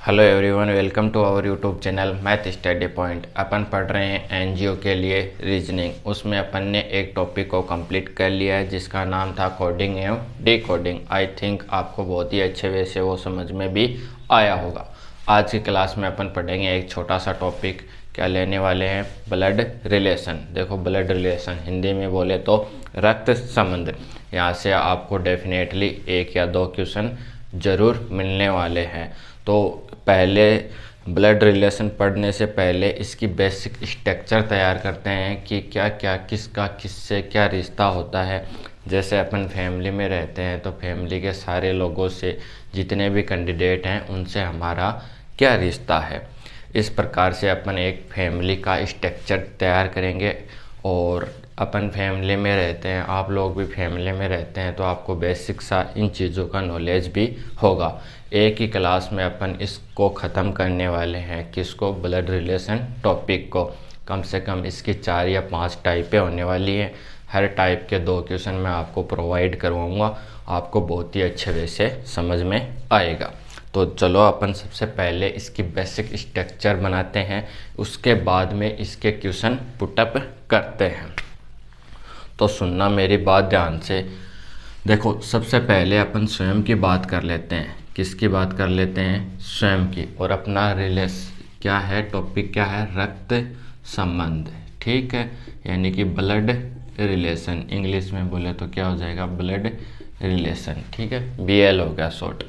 Hello everyone, welcome to our YouTube channel math study point. अपन पढ़ रहे हैं एनजीओ के लिए रीजनिंग। उसमें अपन ने एक टॉपिक को कंप्लीट कर लिया है जिसका नाम था कोडिंग एवं डिकोडिंग। आई थिंक आपको बहुत ही अच्छे वे से वो समझ में भी आया होगा। आज की क्लास में अपन पढ़ेंगे एक छोटा सा टॉपिक। क्या लेने वाले हैं? Blood relation. देखो, ब्लड रिलेशन हिंदी में बोले तो रक्त संबंध। यहाँ से आपको डेफिनेटली एक या दो क्वेश्चन ज़रूर मिलने वाले हैं। तो पहले ब्लड रिलेशन पढ़ने से पहले इसकी बेसिक स्ट्रक्चर तैयार करते हैं कि क्या क्या किसका किससे क्या रिश्ता होता है। जैसे अपन फैमिली में रहते हैं तो फैमिली के सारे लोगों से, जितने भी कैंडिडेट हैं उनसे हमारा क्या रिश्ता है। इस प्रकार से अपन एक फैमिली का स्ट्रक्चर तैयार करेंगे। और अपन फैमिली में रहते हैं, आप लोग भी फैमिली में रहते हैं, तो आपको बेसिक सा इन चीज़ों का नॉलेज भी होगा। एक ही क्लास में अपन इसको ख़त्म करने वाले हैं। किसको? ब्लड रिलेशन टॉपिक को। कम से कम इसकी 4 या 5 टाइपें होने वाली हैं। हर टाइप के 2 क्वेश्चन मैं आपको प्रोवाइड करवाऊँगा। आपको बहुत ही अच्छे वे से समझ में आएगा। तो चलो अपन सबसे पहले इसकी बेसिक स्ट्रक्चर बनाते हैं, उसके बाद में इसके क्वेश्चन पुटअप करते हैं। तो सुनना मेरी बात ध्यान से। देखो, सबसे पहले अपन स्वयं की बात कर लेते हैं। किसकी बात कर लेते हैं? स्वयं की। और अपना क्या है, टॉपिक क्या है? रक्त संबंध। ठीक है, यानी कि ब्लड रिलेशन। इंग्लिश में बोले तो क्या हो जाएगा? Blood relation. ठीक है, BL हो गया शॉर्ट।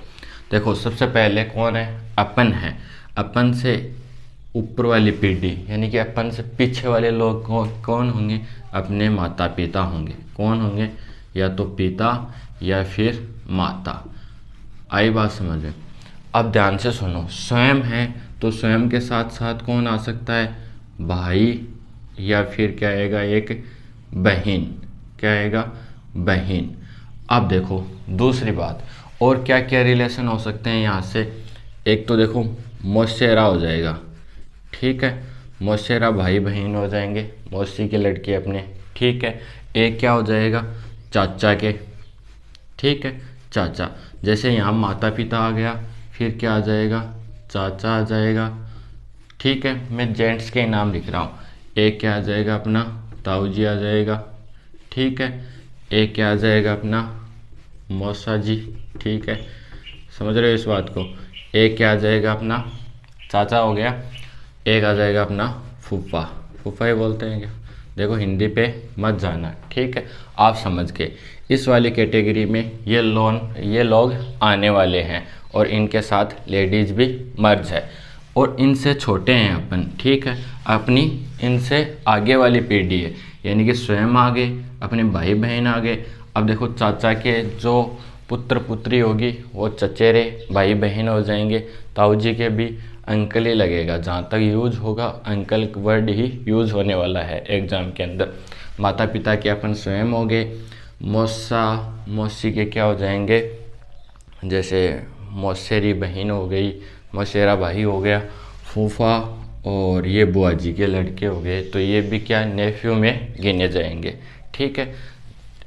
देखो, सबसे पहले कौन है? अपन है। अपन से ऊपर वाली पीढ़ी यानी कि अपन से पीछे वाले लोग कौन होंगे? अपने माता पिता होंगे। कौन होंगे? या तो पिता या फिर माता। आई बात समझ में? अब ध्यान से सुनो। स्वयं है तो स्वयं के साथ साथ कौन आ सकता है? भाई या फिर क्या आएगा? एक बहन। क्या आएगा? बहन। अब देखो दूसरी बात, और क्या क्या रिलेशन हो सकते हैं यहाँ से? एक तो देखो मौसेरा हो जाएगा। ठीक है, मौसेरा भाई बहन हो जाएंगे, मौसी के लड़के अपने। ठीक है, एक क्या हो जाएगा? चाचा के। ठीक है, चाचा। जैसे यहाँ माता पिता आ गया, फिर क्या आ जाएगा? चाचा आ जाएगा। ठीक है, मैं जेंट्स के नाम लिख रहा हूँ। एक क्या आ जाएगा? अपना ताऊ जी आ जाएगा। ठीक है, एक क्या आ जाएगा? अपना मौसा जी। ठीक है, समझ रहे हो इस बात को? एक क्या आ जाएगा? अपना चाचा हो गया। एक आ जाएगा अपना फूफा। फूफा ही बोलते हैं क्या? देखो, हिंदी पे मत जाना। ठीक है, आप समझ के। इस वाली कैटेगरी में ये लोग आने वाले हैं, और इनके साथ लेडीज़ भी मर्ज है। और इनसे छोटे हैं अपन। ठीक है, अपनी इनसे आगे वाली पीढ़ी है, यानी कि स्वयं आगे, अपने भाई बहन आगे। अब देखो, चाचा के जो पुत्र पुत्री होगी वो चचेरे भाई बहन हो जाएंगे। ताऊ जी के भी अंकल ही लगेगा। जहाँ तक यूज होगा, अंकल वर्ड ही यूज होने वाला है एग्जाम के अंदर। माता पिता के अपन स्वयं हो गए। मौसा मौसी के क्या हो जाएंगे? जैसे मौसेरी बहन हो गई, मौसेरा भाई हो गया, फूफा और ये बुआ जी के लड़के हो गए, तो ये भी क्या नेफ्यू में गिने जाएंगे। ठीक है,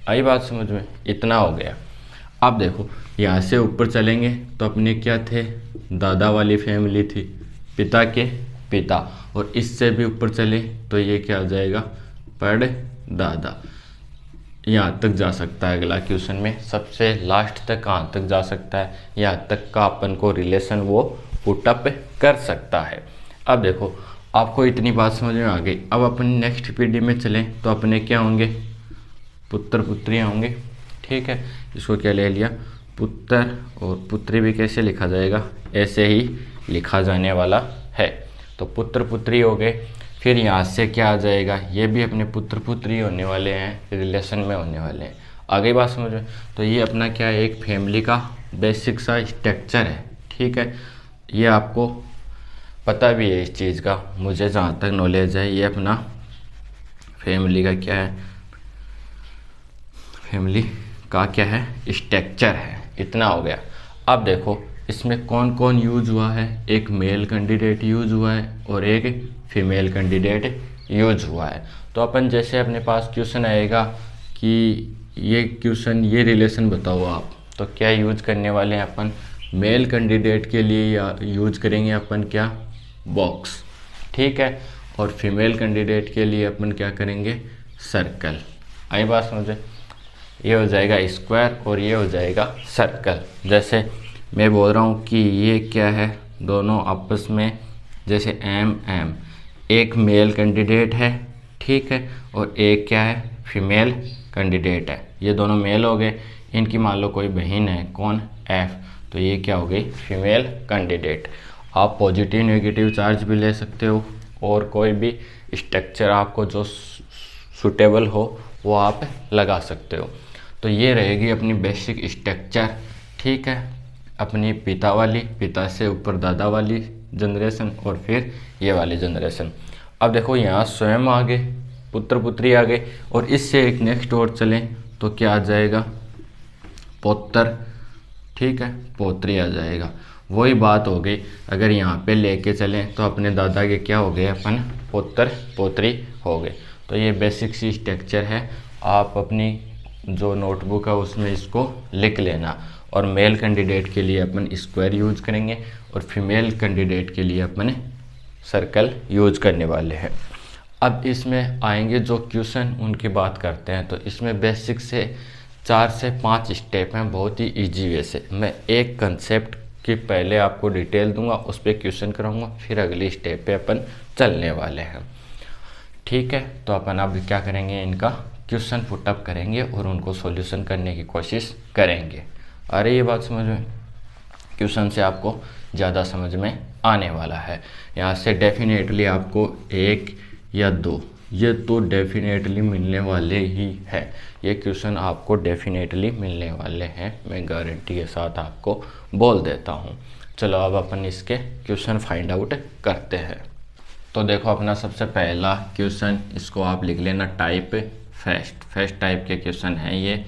आई बात समझ में? इतना हो गया। अब देखो, यहाँ से ऊपर चलेंगे तो अपने क्या थे? दादा वाली फैमिली थी, पिता के पिता। और इससे भी ऊपर चले तो ये क्या हो जाएगा? परदादा। यहाँ तक जा सकता है अगला क्वेश्चन में। सबसे लास्ट तक कहाँ तक जा सकता है? यहाँ तक का अपन को रिलेशन वो पुटअप कर सकता है। अब देखो, आपको इतनी बात समझ में आ गई। अब अपन नेक्स्ट पीढ़ी में चलें तो अपने क्या होंगे? पुत्र पुत्रियाँ होंगे। ठीक है, इसको क्या ले लिया? पुत्र। और पुत्री भी कैसे लिखा जाएगा? ऐसे ही लिखा जाने वाला है। तो पुत्र पुत्री हो गए। फिर यहाँ से क्या आ जाएगा? ये भी अपने पुत्र पुत्री होने वाले हैं, रिलेशन में होने वाले हैं। आगे बात समझ में? तो ये अपना क्या है? एक फैमिली का बेसिक सा स्ट्रक्चर है। ठीक है, ये आपको पता भी है इस चीज़ का। मुझे जहाँ तक नॉलेज है, ये अपना फैमिली का क्या है? फैमिली का क्या है? स्ट्रक्चर है। इतना हो गया। अब देखो, इसमें कौन कौन यूज हुआ है? एक मेल कैंडिडेट यूज हुआ है और एक फीमेल कैंडिडेट यूज हुआ है। तो अपन जैसे अपने पास क्वेश्चन आएगा कि ये क्वेश्चन, ये रिलेशन बताओ आप, तो क्या यूज करने वाले हैं अपन? मेल कैंडिडेट के लिए यूज करेंगे अपन क्या, बॉक्स, ठीक है। और फीमेल कैंडिडेट के लिए अपन क्या करेंगे, सर्कल। आई बात समझे, ये हो जाएगा स्क्वायर और ये हो जाएगा सर्कल। जैसे मैं बोल रहा हूँ कि ये क्या है, दोनों आपस में, जैसे एम एम, एक मेल कैंडिडेट है, ठीक है, और एक क्या है, फीमेल कैंडिडेट है। ये दोनों मेल हो गए, इनकी मान लो कोई बहन है, कौन, एफ, तो ये क्या हो गई, फीमेल कैंडिडेट। आप पॉजिटिव नेगेटिव चार्ज भी ले सकते हो और कोई भी स्ट्रक्चर आपको जो सूटेबल हो वो आप लगा सकते हो। तो ये रहेगी अपनी बेसिक स्ट्रक्चर, ठीक है, अपनी पिता वाली, पिता से ऊपर दादा वाली जनरेशन और फिर ये वाली जनरेशन। अब देखो यहाँ स्वयं आ गए, पुत्र पुत्री आ गए, और इससे एक नेक्स्ट और चलें तो क्या आ जाएगा, पौत्र, ठीक है, पोत्री आ जाएगा। वही बात हो गई, अगर यहाँ पे लेके चलें तो अपने दादा के क्या हो गए, अपन पुत्र पोत्री हो गए। तो ये बेसिक सी स्ट्रक्चर है, आप अपनी जो नोटबुक है उसमें इसको लिख लेना। और मेल कैंडिडेट के लिए अपन स्क्वायर यूज करेंगे और फीमेल कैंडिडेट के लिए अपन सर्कल यूज करने वाले हैं। अब इसमें आएंगे जो क्वेश्चन, उनकी बात करते हैं। तो इसमें बेसिक से 4 से 5 स्टेप हैं, बहुत ही इजी वे से। मैं एक कंसेप्ट की पहले आपको डिटेल दूंगा, उस पर क्वेश्चन कराऊंगा, फिर अगली स्टेप पे अपन चलने वाले हैं, ठीक है। तो अपन अब क्या करेंगे, इनका क्वेश्चन पुटअप करेंगे और उनको सॉल्यूशन करने की कोशिश करेंगे। अरे ये बात समझ में, क्वेश्चन से आपको ज़्यादा समझ में आने वाला है। यहाँ से डेफिनेटली आपको 1 या 2, ये तो डेफिनेटली मिलने वाले ही हैं। ये क्वेश्चन आपको डेफिनेटली मिलने वाले हैं, मैं गारंटी के साथ आपको बोल देता हूँ। चलो अब अपन इसके क्वेश्चन फाइंड आउट करते हैं। तो देखो अपना सबसे पहला क्वेश्चन, इसको आप लिख लेना टाइप फर्स्ट टाइप के क्वेश्चन हैं ये।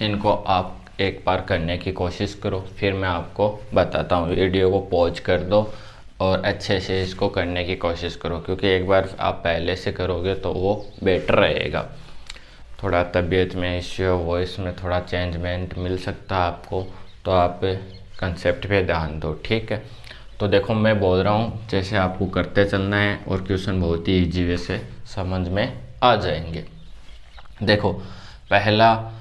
इनको आप एक बार करने की कोशिश करो, फिर मैं आपको बताता हूँ। वीडियो को पॉज कर दो और अच्छे से इसको करने की कोशिश करो, क्योंकि एक बार आप पहले से करोगे तो वो बेटर रहेगा। थोड़ा तबीयत में इश्यू, वॉइस में थोड़ा चेंजमेंट मिल सकता है आपको, तो आप कंसेप्ट पे ध्यान दो, ठीक है। तो देखो मैं बोल रहा हूँ, जैसे आपको करते चलना है और क्वेश्चन बहुत ही ईजी वे से समझ में आ जाएंगे। देखो पहला,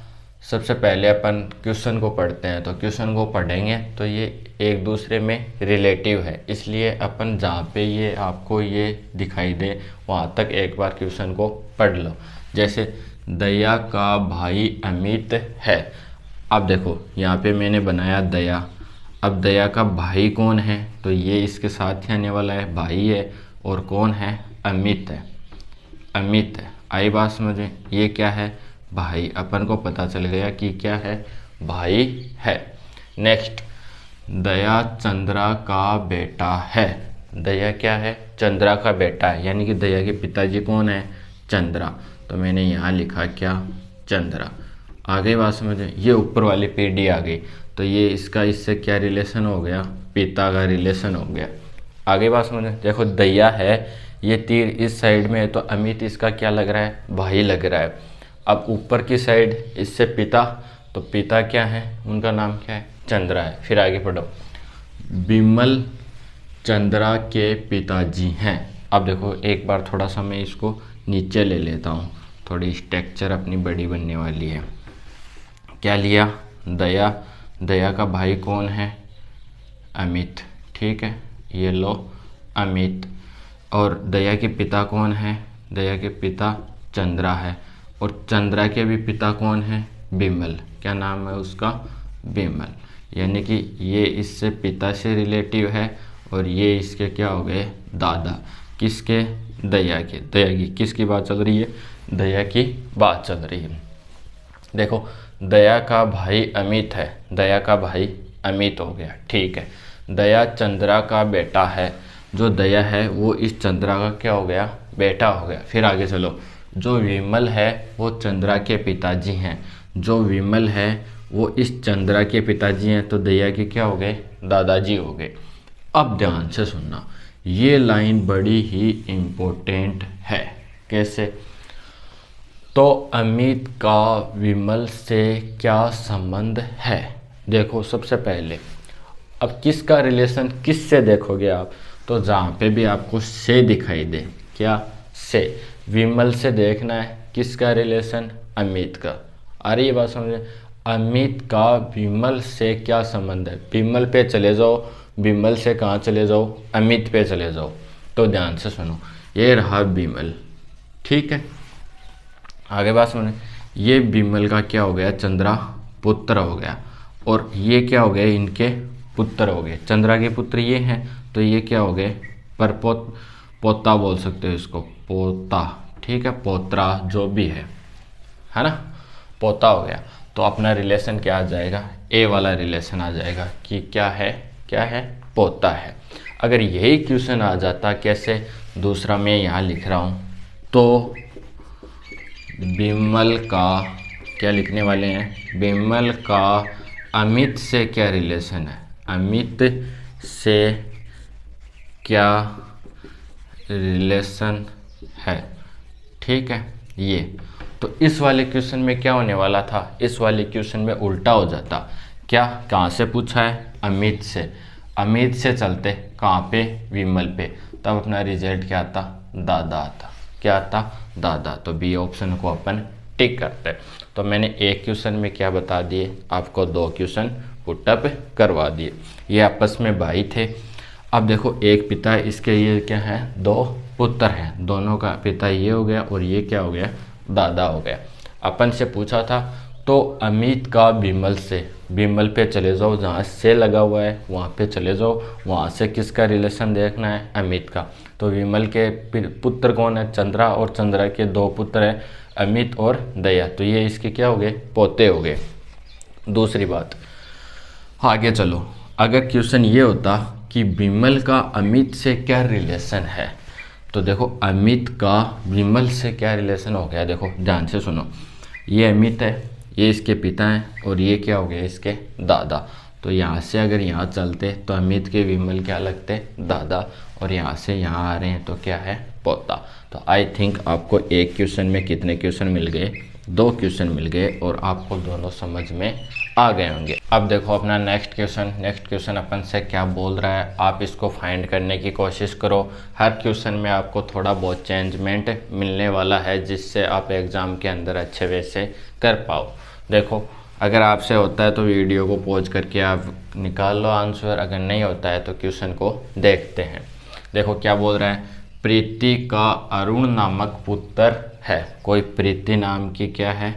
सबसे पहले अपन क्वेश्चन को पढ़ते हैं। तो क्वेश्चन को पढ़ेंगे तो ये एक दूसरे में रिलेटिव है, इसलिए अपन जहाँ पे ये आपको ये दिखाई दे वहाँ तक एक बार क्वेश्चन को पढ़ लो। जैसे दया का भाई अमित है। अब देखो यहाँ पे मैंने बनाया दया, अब दया का भाई कौन है, तो ये इसके साथ ही आने वाला है, भाई है, और कौन है, अमित है, अमित है। आई बात समझे, ये क्या है, भाई, अपन को पता चल गया कि क्या है, भाई है। नेक्स्ट, दया चंद्रा का बेटा है। दया क्या है, चंद्रा का बेटा है, यानी कि दया के पिताजी कौन है, चंद्रा। तो मैंने यहाँ लिखा क्या, चंद्रा। आगे बात समझे, ये ऊपर वाली पीढ़ी आ गई, तो ये इसका इससे क्या रिलेशन हो गया, पिता का रिलेशन हो गया। आगे बात समझे, देखो दया है, ये तीर इस साइड में है, तो अमित इसका क्या लग रहा है, भाई लग रहा है। अब ऊपर की साइड इससे पिता, तो पिता क्या है, उनका नाम क्या है, चंद्रा है। फिर आगे पढ़ो, विमल चंद्रा के पिताजी हैं। अब देखो एक बार थोड़ा सा मैं इसको नीचे ले लेता हूँ, थोड़ी स्ट्रक्चर अपनी बड़ी बनने वाली है। क्या लिया, दया, दया का भाई कौन है, अमित, ठीक है, ये लो अमित। और दया के पिता कौन है, दया के पिता चंद्रा है, और चंद्रा के भी पिता कौन है, विमल। क्या नाम है उसका, विमल। यानी कि ये इससे पिता से रिलेटिव है और ये इसके क्या हो गए, दादा। किसके, दया के। दया की किसकी बात चल रही है, दया की बात चल रही है। देखो दया का भाई अमित है, दया का भाई अमित हो गया, ठीक है। दया चंद्रा का बेटा है, जो दया है वो इस चंद्रा का क्या हो गया, बेटा हो गया। फिर आगे चलो, जो विमल है वो चंद्रा के पिताजी हैं, जो विमल है वो इस चंद्रा के पिताजी हैं, तो दया के क्या हो गए, दादाजी हो गए। अब ध्यान से सुनना, ये लाइन बड़ी ही इम्पोर्टेंट है। कैसे, तो अमित का विमल से क्या संबंध है। देखो सबसे पहले अब किसका रिलेशन किससे देखोगे आप, तो जहाँ पे भी आपको से दिखाई दे, क्या से, विमल से देखना है किसका रिलेशन, अमित का। आ रही है बात समझ में? अमित का विमल से क्या संबंध है, विमल पे चले जाओ, विमल से कहाँ चले जाओ, अमित पे चले जाओ। तो ध्यान से सुनो, ये रहा विमल, ठीक है, आगे बात सुने, ये विमल का क्या हो गया, चंद्रा पुत्र हो गया, और ये क्या हो गए, इनके पुत्र हो गए, चंद्रा के पुत्र ये हैं, तो ये क्या हो गए, परपोत, पोता बोल सकते हो इसको, पोता, ठीक है, पोत्रा जो भी है ना, पोता हो गया। तो अपना रिलेशन क्या आ जाएगा, ए वाला रिलेशन आ जाएगा कि क्या है, क्या है, पोता है। अगर यही क्वेश्चन आ जाता, कैसे, दूसरा मैं यहाँ लिख रहा हूँ, तो विमल का क्या लिखने वाले हैं, विमल का अमित से क्या रिलेशन है, अमित से क्या रिलेशन है, ठीक है। ये तो इस वाले क्वेश्चन में क्या होने वाला था, इस वाले क्वेश्चन में उल्टा हो जाता, क्या, कहाँ से पूछा है, अमित से, अमित से चलते कहाँ पे, विमल पे, तब अपना रिजल्ट क्या आता, दादा आता, क्या आता, दादा। तो बी ऑप्शन को अपन टिक करते। तो मैंने एक क्वेश्चन में क्या बता दिए आपको, दो क्वेश्चन पुटअप करवा दिए। ये आपस में भाई थे। अब देखो एक पिता है, इसके ये क्या है, दो पुत्र हैं, दोनों का पिता ये हो गया और ये क्या हो गया, दादा हो गया। अपन से पूछा था, तो अमित का विमल से, विमल पे चले जाओ, जहाँ से लगा हुआ है वहाँ पे चले जाओ, वहाँ से किसका रिलेशन देखना है, अमित का। तो विमल के पुत्र कौन है, चंद्रा, और चंद्रा के दो पुत्र हैं, अमित और दया, तो ये इसके क्या हो गए, पोते हो गए। दूसरी बात, आगे चलो, अगर क्वेश्चन ये होता कि विमल का अमित से क्या रिलेशन है, तो देखो अमित का विमल से क्या रिलेशन हो गया, देखो ध्यान से सुनो, ये अमित है, ये इसके पिता हैं, और ये क्या हो गया, इसके दादा। तो यहाँ से अगर यहाँ चलते तो अमित के विमल क्या लगते, दादा, और यहाँ से यहाँ आ रहे हैं तो क्या है, पोता। तो आई थिंक आपको एक क्वेश्चन में कितने क्वेश्चन मिल गए, दो क्वेश्चन मिल गए, और आपको दोनों समझ में आ गए होंगे। अब देखो अपना नेक्स्ट क्वेश्चन अपन से क्या बोल रहा है, आप इसको फाइंड करने की कोशिश करो। हर क्वेश्चन में आपको थोड़ा बहुत चेंजमेंट मिलने वाला है, जिससे आप एग्ज़ाम के अंदर अच्छे वे से कर पाओ। देखो अगर आपसे होता है तो वीडियो को पॉज करके आप निकाल लो आंसर, अगर नहीं होता है तो क्वेश्चन को देखते हैं। देखो क्या बोल रहा है, प्रीति का अरुण नामक पुत्र है। कोई प्रीति नाम की क्या है,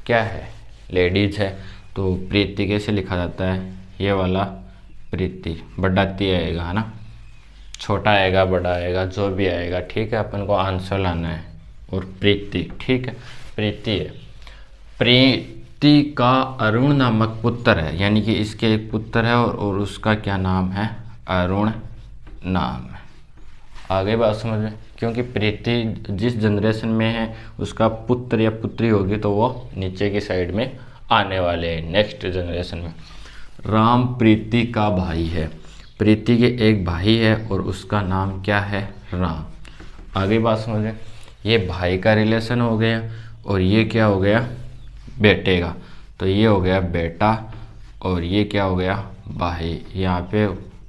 क्या है, लेडीज है। तो प्रीति कैसे लिखा जाता है, ये वाला प्रीति, बड़ा ती आएगा, है ना, छोटा आएगा, बड़ा आएगा, जो भी आएगा, ठीक है, अपन को आंसर लाना है। और प्रीति, ठीक है, प्रीति है। प्रीति का अरुण नामक पुत्र है, यानी कि इसके एक पुत्र है और उसका क्या नाम है, अरुण नाम है। आगे बात समझ में, क्योंकि प्रीति जिस जनरेशन में है उसका पुत्र या पुत्री होगी तो वो नीचे की साइड में आने वाले हैं, नेक्स्ट जनरेशन में। राम प्रीति का भाई है, प्रीति के एक भाई है और उसका नाम क्या है, राम। आगे बात समझें, ये भाई का रिलेशन हो गया, और ये क्या हो गया, बेटे का, तो ये हो गया बेटा, और ये क्या हो गया, भाई। यहाँ पे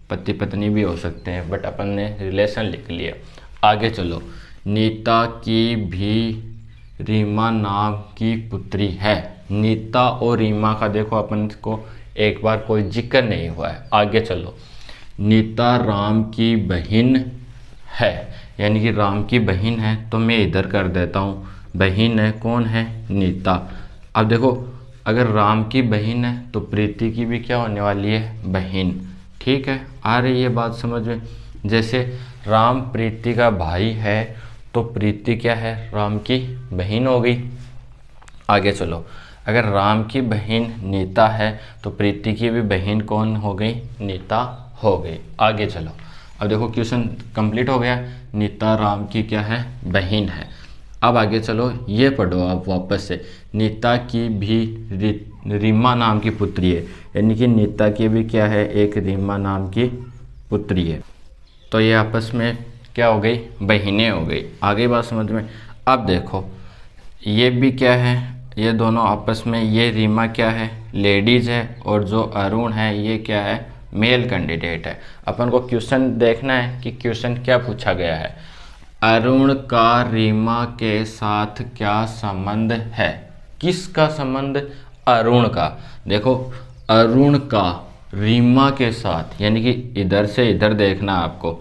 पति पत्नी भी हो सकते हैं, बट अपन ने रिलेशन लिख लिया। आगे चलो, नीता की भी रीमा नाम की पुत्री है। नीता और रीमा का देखो अपन को एक बार कोई जिक्र नहीं हुआ है। आगे चलो, नीता राम की बहन है, यानी कि राम की बहन है, तो मैं इधर कर देता हूँ, बहन है, कौन है, नीता। अब देखो अगर राम की बहन है तो प्रीति की भी क्या होने वाली है, बहन, ठीक है। आ रही है बात समझ में। जैसे राम प्रीति का भाई है तो प्रीति क्या है, राम की बहन हो गई। आगे चलो, अगर राम की बहन नीता है तो प्रीति की भी बहन कौन हो गई, नीता हो गई। आगे चलो, अब देखो क्वेश्चन कंप्लीट हो गया, नीता राम की क्या है, बहन है। अब आगे चलो, ये पढ़ो आप वापस से, नीता की भी रीमा नाम की पुत्री है, यानी कि नीता की भी क्या है, एक रीमा नाम की पुत्री है। तो ये आपस में क्या हो गई, बहनें हो गई। आगे बात समझ में। अब देखो ये भी क्या है, ये दोनों आपस में, ये रीमा क्या है, लेडीज़ है, और जो अरुण है ये क्या है, मेल कैंडिडेट है। अपन को क्वेश्चन देखना है कि क्वेश्चन क्या पूछा गया है। अरुण का रीमा के साथ क्या संबंध है? किसका संबंध? अरुण का। देखो अरुण का रीमा के साथ, यानी कि इधर से इधर देखना आपको।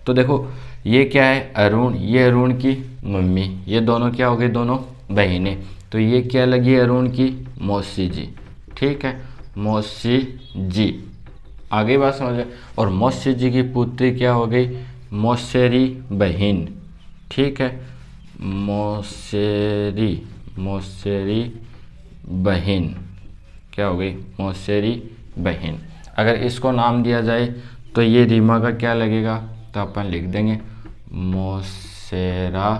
तो देखो ये क्या है? अरुण, ये अरुण की मम्मी, ये दोनों क्या हो गए? दोनों बहनें। तो ये क्या लगी? अरुण की मौसी जी। ठीक है, मौसी जी। आगे बात समझ। और मौसी जी की पुत्री क्या हो गई? मौसेरी बहन। ठीक है, मौसेरी बहन क्या हो गई? मौसेरी बहन। अगर इसको नाम दिया जाए तो ये रीमा का क्या लगेगा? तो अपन लिख देंगे मौसेरा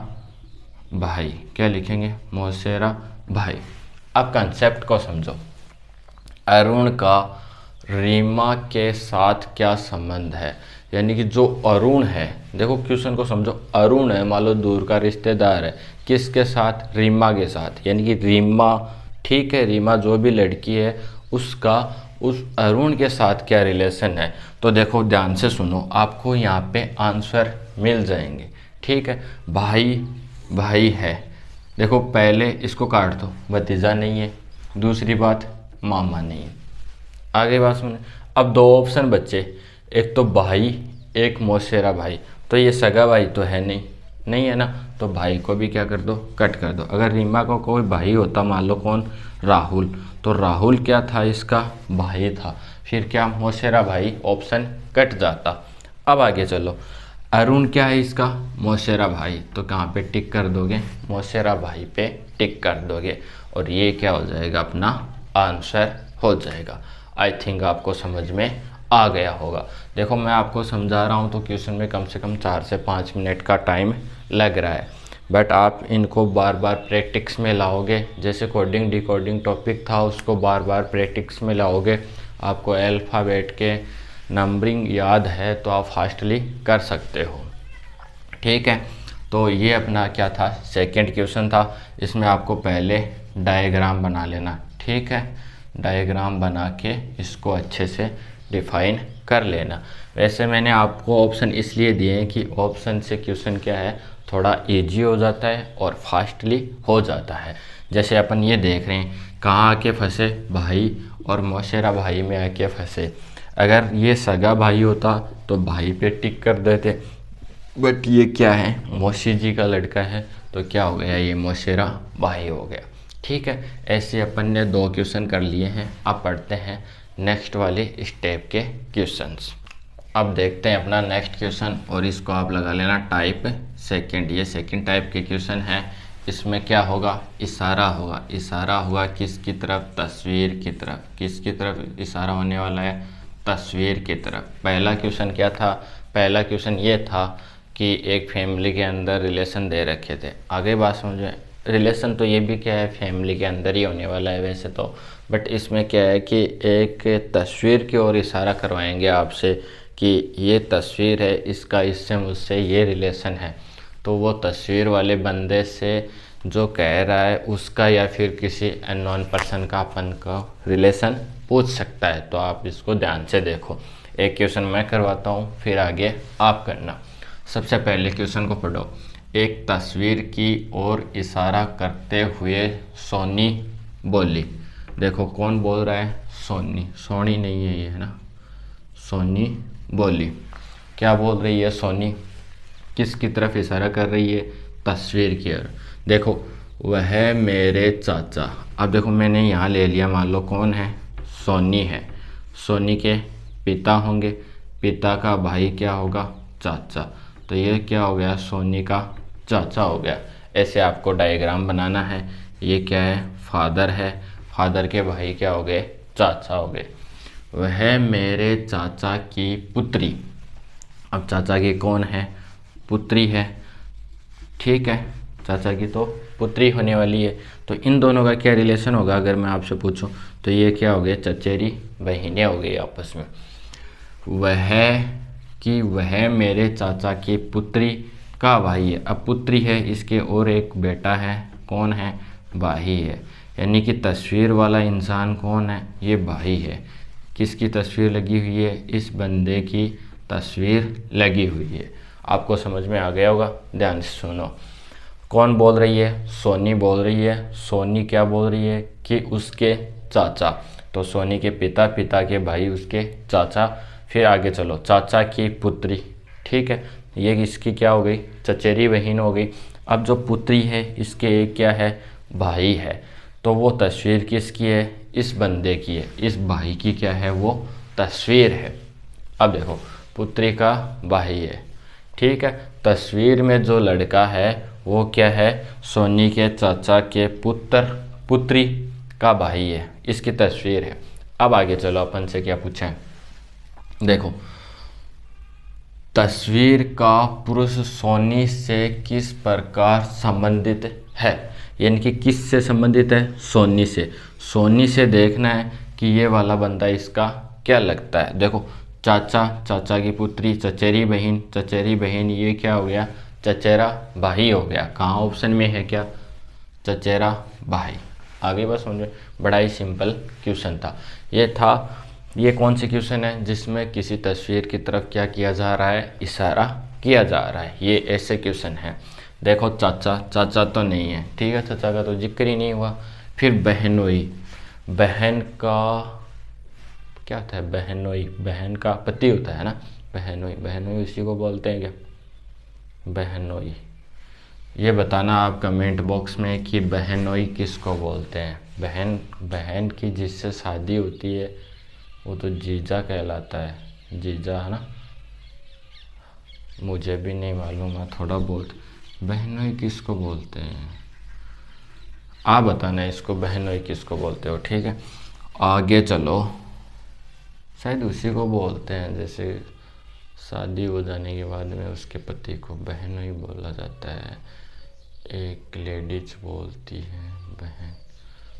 भाई। क्या लिखेंगे? मौसेरा भाई। अब कंसेप्ट को समझो। अरुण का रीमा के साथ क्या संबंध है? यानी कि जो अरुण है, देखो क्वेश्चन को समझो। अरुण है, मान लो दूर का रिश्तेदार है। किसके साथ? रीमा के साथ। यानी कि रीमा, ठीक है, रीमा जो भी लड़की है उसका उस अरुण के साथ क्या रिलेशन है? तो देखो ध्यान से सुनो, आपको यहाँ पे आंसर मिल जाएंगे। ठीक है, भाई है। देखो पहले इसको काट दो, भतीजा नहीं है। दूसरी बात, मामा नहीं है। आगे बात सुनिए। अब दो ऑप्शन बचे, एक तो भाई, एक मौसेरा भाई। तो ये सगा भाई तो है नहीं है ना, तो भाई को भी क्या कर दो? कट कर दो। अगर रीमा को कोई भाई होता, मान लो कौन? राहुल, तो राहुल क्या था? इसका भाई था। फिर क्या? मौसेरा भाई, ऑप्शन कट जाता। अब आगे चलो, अरुण क्या है? इसका मौसेरा भाई। तो कहाँ पे टिक कर दोगे? मौसेरा भाई पे टिक कर दोगे और ये क्या हो जाएगा? अपना आंसर हो जाएगा। आई थिंक आपको समझ में आ गया होगा। देखो मैं आपको समझा रहा हूँ तो क्वेश्चन में कम से कम 4 से 5 मिनट का टाइम लग रहा है, बट आप इनको बार बार प्रैक्टिस में लाओगे। जैसे कोडिंग डिकोडिंग टॉपिक था, उसको बार बार प्रैक्टिस में लाओगे। आपको अल्फ़ाबेट के नंबरिंग याद है तो आप फास्टली कर सकते हो। ठीक है, तो ये अपना क्या था? सेकंड क्वेश्चन था। इसमें आपको पहले डायग्राम बना लेना। ठीक है, डायग्राम बना के इसको अच्छे से डिफाइन कर लेना। वैसे मैंने आपको ऑप्शन इसलिए दिए हैं कि ऑप्शन से क्वेश्चन क्या है? थोड़ा इजी हो जाता है और फास्टली हो जाता है। जैसे अपन ये देख रहे हैं, कहाँ आके फंसे? भाई और मौसेरा भाई में आके फंसे। अगर ये सगा भाई होता तो भाई पे टिक कर देते, बट ये क्या है? मौसी जी का लड़का है, तो क्या हो गया? ये मौसेरा भाई हो गया। ठीक है, ऐसे अपन ने 2 क्वेश्चन कर लिए हैं। अब पढ़ते हैं नेक्स्ट वाले स्टेप के क्वेश्चंस। अब देखते हैं अपना नेक्स्ट क्वेश्चन, और इसको आप लगा लेना टाइप सेकंड। ये सेकंड टाइप के क्वेश्चन है। इसमें क्या होगा? इशारा होगा। इशारा होगा किसकी तरफ? तस्वीर की तरफ। किसकी तरफ इशारा होने वाला है? तस्वीर की तरफ। पहला क्वेश्चन क्या था? पहला क्वेश्चन ये था कि एक फैमिली के अंदर रिलेशन दे रखे थे। आगे बात समझे। रिलेशन तो ये भी क्या है? फैमिली के अंदर ही होने वाला है वैसे तो, बट इसमें क्या है कि एक तस्वीर की ओर इशारा करवाएंगे आपसे कि ये तस्वीर है, इसका इससे मुझसे ये रिलेशन है। तो वो तस्वीर वाले बंदे से जो कह रहा है उसका या फिर किसी अननोन पर्सन का अपन का रिलेशन पूछ सकता है। तो आप इसको ध्यान से देखो। एक क्वेश्चन मैं करवाता हूँ, फिर आगे आप करना। सबसे पहले क्वेश्चन को पढ़ो। एक तस्वीर की ओर इशारा करते हुए सोनी बोली। देखो कौन बोल रहा है? सोनी। सोनी नहीं है ये, है ना? सोनी बोली। क्या बोल रही है सोनी? किसकी तरफ इशारा कर रही है? तस्वीर की ओर। देखो वह मेरे चाचा। अब देखो मैंने यहाँ ले लिया, मान लो कौन है? सोनी है। सोनी के पिता होंगे, पिता का भाई क्या होगा? चाचा। तो ये क्या हो गया? सोनी का चाचा हो गया। ऐसे आपको डायग्राम बनाना है। ये क्या है? फादर है। फादर के भाई क्या हो गए? चाचा हो गए। वह मेरे चाचा की पुत्री। अब चाचा की कौन है? पुत्री है। ठीक है, चाचा की तो पुत्री होने वाली है। तो इन दोनों का क्या रिलेशन होगा अगर मैं आपसे पूछूं? तो ये क्या हो गया? चचेरी बहनें हो गई आपस में। वह मेरे चाचा की पुत्री का भाई है। अब पुत्री है, इसके और एक बेटा है। कौन है? भाई है। यानी कि तस्वीर वाला इंसान कौन है? ये भाई है। किसकी तस्वीर लगी हुई है? इस बंदे की तस्वीर लगी हुई है। आपको समझ में आ गया होगा, ध्यान से सुनो। कौन बोल रही है? सोनी बोल रही है। सोनी क्या बोल रही है? कि उसके चाचा, तो सोनी के पिता, पिता के भाई, उसके चाचा। फिर आगे चलो, चाचा की पुत्री, ठीक है, ये इसकी क्या हो गई? चचेरी बहन हो गई। अब जो पुत्री है इसके एक क्या है? भाई है। तो वो तस्वीर किसकी है? इस बंदे की है। इस भाई की क्या है? वो तस्वीर है। अब देखो, पुत्री का भाई है, ठीक है। तस्वीर में जो लड़का है वो क्या है? सोनी के चाचा के पुत्री का भाई है, इसकी तस्वीर है। अब आगे चलो, अपन से क्या पूछा है? देखो, तस्वीर का पुरुष सोनी से किस प्रकार संबंधित है, यानी कि किस से संबंधित है? सोनी से। सोनी से देखना है कि ये वाला बंदा इसका क्या लगता है। देखो, चाचा, चाचा की पुत्री, चचेरी बहन, चचेरी बहन, ये क्या हो गया? चचेरा भाई हो गया। कहाँ ऑप्शन में है क्या? चचेरा भाई। आगे बस समझो, बड़ा ही सिंपल क्वेश्चन था ये था। ये कौन सी क्वेश्चन है जिसमें किसी तस्वीर की तरफ क्या किया जा रहा है? इशारा किया जा रहा है। ये ऐसे क्वेश्चन है। देखो, चाचा, चाचा तो नहीं है, ठीक है, चाचा का तो जिक्र ही नहीं हुआ। फिर बहनोई, बहन का क्या होता है? बहनोई, बहन का पति होता है ना, बहनोई। बहनोई उसी को बोलते हैं क्या? बहनोई। ये बताना आप कमेंट बॉक्स में कि बहनोई किसको बोलते हैं। बहन की जिससे शादी होती है वो तो जीजा कहलाता है, जीजा, है ना। मुझे भी नहीं मालूम है, थोड़ा बहुत। बहनोई किसको बोलते हैं? आप बताना इसको, बहनोई किसको बोलते हो, ठीक है। आगे चलो, शायद उसी को बोलते हैं जैसे शादी हो जाने के बाद में उसके पति को बहनोई बोला जाता है। एक लेडीज बोलती है बहन।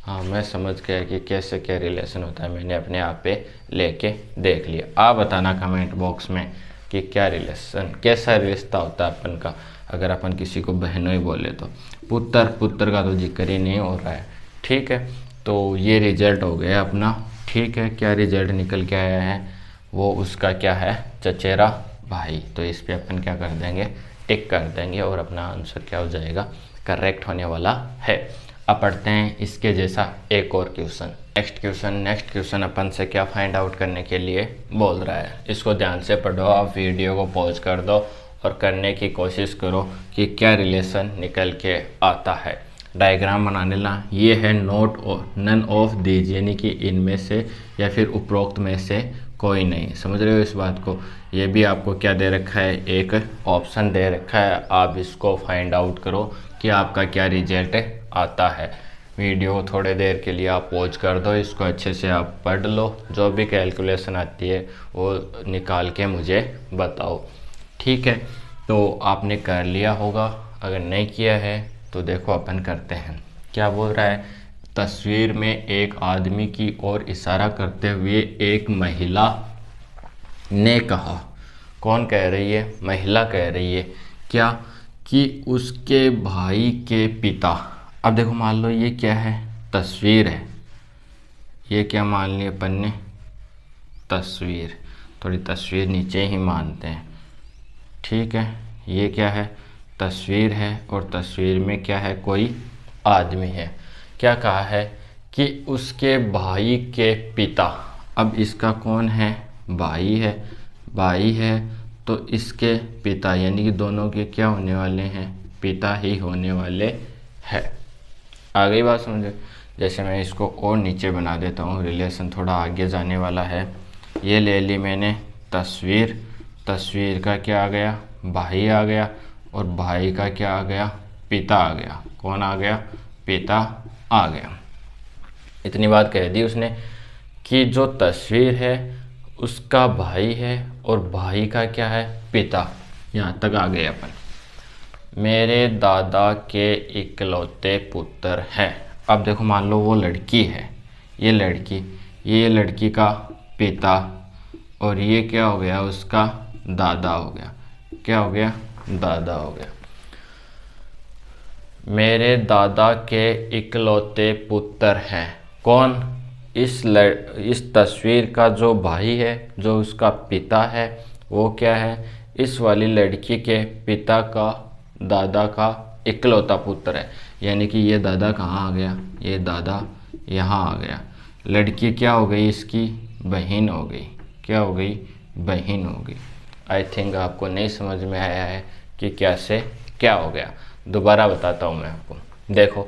हाँ, मैं समझ गया कि कैसे क्या रिलेशन होता है, मैंने अपने आप पे लेके देख लिया। आप बताना कमेंट बॉक्स में कि क्या रिलेशन, कैसा रिश्ता होता है अपन का अगर अपन किसी को बहनोई बोले तो। पुत्र का तो जिक्र ही नहीं हो रहा है, ठीक है। तो ये रिजल्ट हो गया अपना, ठीक है। क्या रिजल्ट निकल के आया है? वो उसका क्या है? चचेरा भाई। तो इस पर अपन क्या कर देंगे? टिक कर देंगे और अपना आंसर क्या हो जाएगा? करेक्ट होने वाला है। अब पढ़ते हैं इसके जैसा एक और क्वेश्चन। नेक्स्ट क्वेश्चन अपन से क्या फाइंड आउट करने के लिए बोल रहा है, इसको ध्यान से पढ़ो। आप वीडियो को पॉज कर दो और करने की कोशिश करो कि क्या रिलेशन निकल के आता है। डायग्राम बना लेना। ये है नोट नन ऑफ दीज, यानी कि इनमें से या फिर उपरोक्त में से कोई नहीं। समझ रहे हो इस बात को? ये भी आपको क्या दे रखा है? एक ऑप्शन दे रखा है। आप इसको फाइंड आउट करो कि आपका क्या रिजल्ट आता है। वीडियो थोड़े देर के लिए आप पॉज कर दो, इसको अच्छे से आप पढ़ लो। जो भी कैलकुलेशन आती है वो निकाल के मुझे बताओ, ठीक है। तो आपने कर लिया होगा, अगर नहीं किया है तो देखो अपन करते हैं। क्या बोल रहा है? तस्वीर में एक आदमी की ओर इशारा करते हुए एक महिला ने कहा। कौन कह रही है? महिला कह रही है। क्या? कि उसके भाई के पिता। अब देखो, मान लो ये क्या है? तस्वीर है। ये क्या मान लिया अपन ने? तस्वीर। थोड़ी तस्वीर नीचे ही मानते हैं, ठीक है। ये क्या है? तस्वीर है और तस्वीर में क्या है? कोई आदमी है। क्या कहा है? कि उसके भाई के पिता। अब इसका कौन है? भाई है। भाई है तो इसके पिता, यानी कि दोनों के क्या होने वाले हैं? पिता ही होने वाले हैं। आ गई बात समझे? जैसे मैं इसको और नीचे बना देता हूँ, रिलेशन थोड़ा आगे जाने वाला है। ये ले ली मैंने तस्वीर। तस्वीर का क्या आ गया? भाई आ गया। और भाई का क्या आ गया? पिता आ गया। कौन आ गया? पिता आ गया। इतनी बात कह दी उसने कि जो तस्वीर है उसका भाई है और भाई का क्या है? पिता। यहाँ तक आ गए अपन। मेरे दादा के इकलौते पुत्र हैं। अब देखो, मान लो वो लड़की है, ये लड़की का पिता, और ये क्या हो गया? उसका दादा हो गया। क्या हो गया? दादा हो गया। मेरे दादा के इकलौते पुत्र हैं। कौन? इस तस्वीर का जो भाई है, जो उसका पिता है, वो क्या है, इस वाली लड़की के पिता का दादा का इकलौता पुत्र है। यानी कि ये दादा कहाँ आ गया, ये दादा यहाँ आ गया। लड़की क्या हो गई, इसकी बहन हो गई। क्या हो गई, बहन हो गई। आई थिंक आपको नहीं समझ में आया है कि कैसे क्या हो गया। दोबारा बताता हूँ मैं आपको। देखो,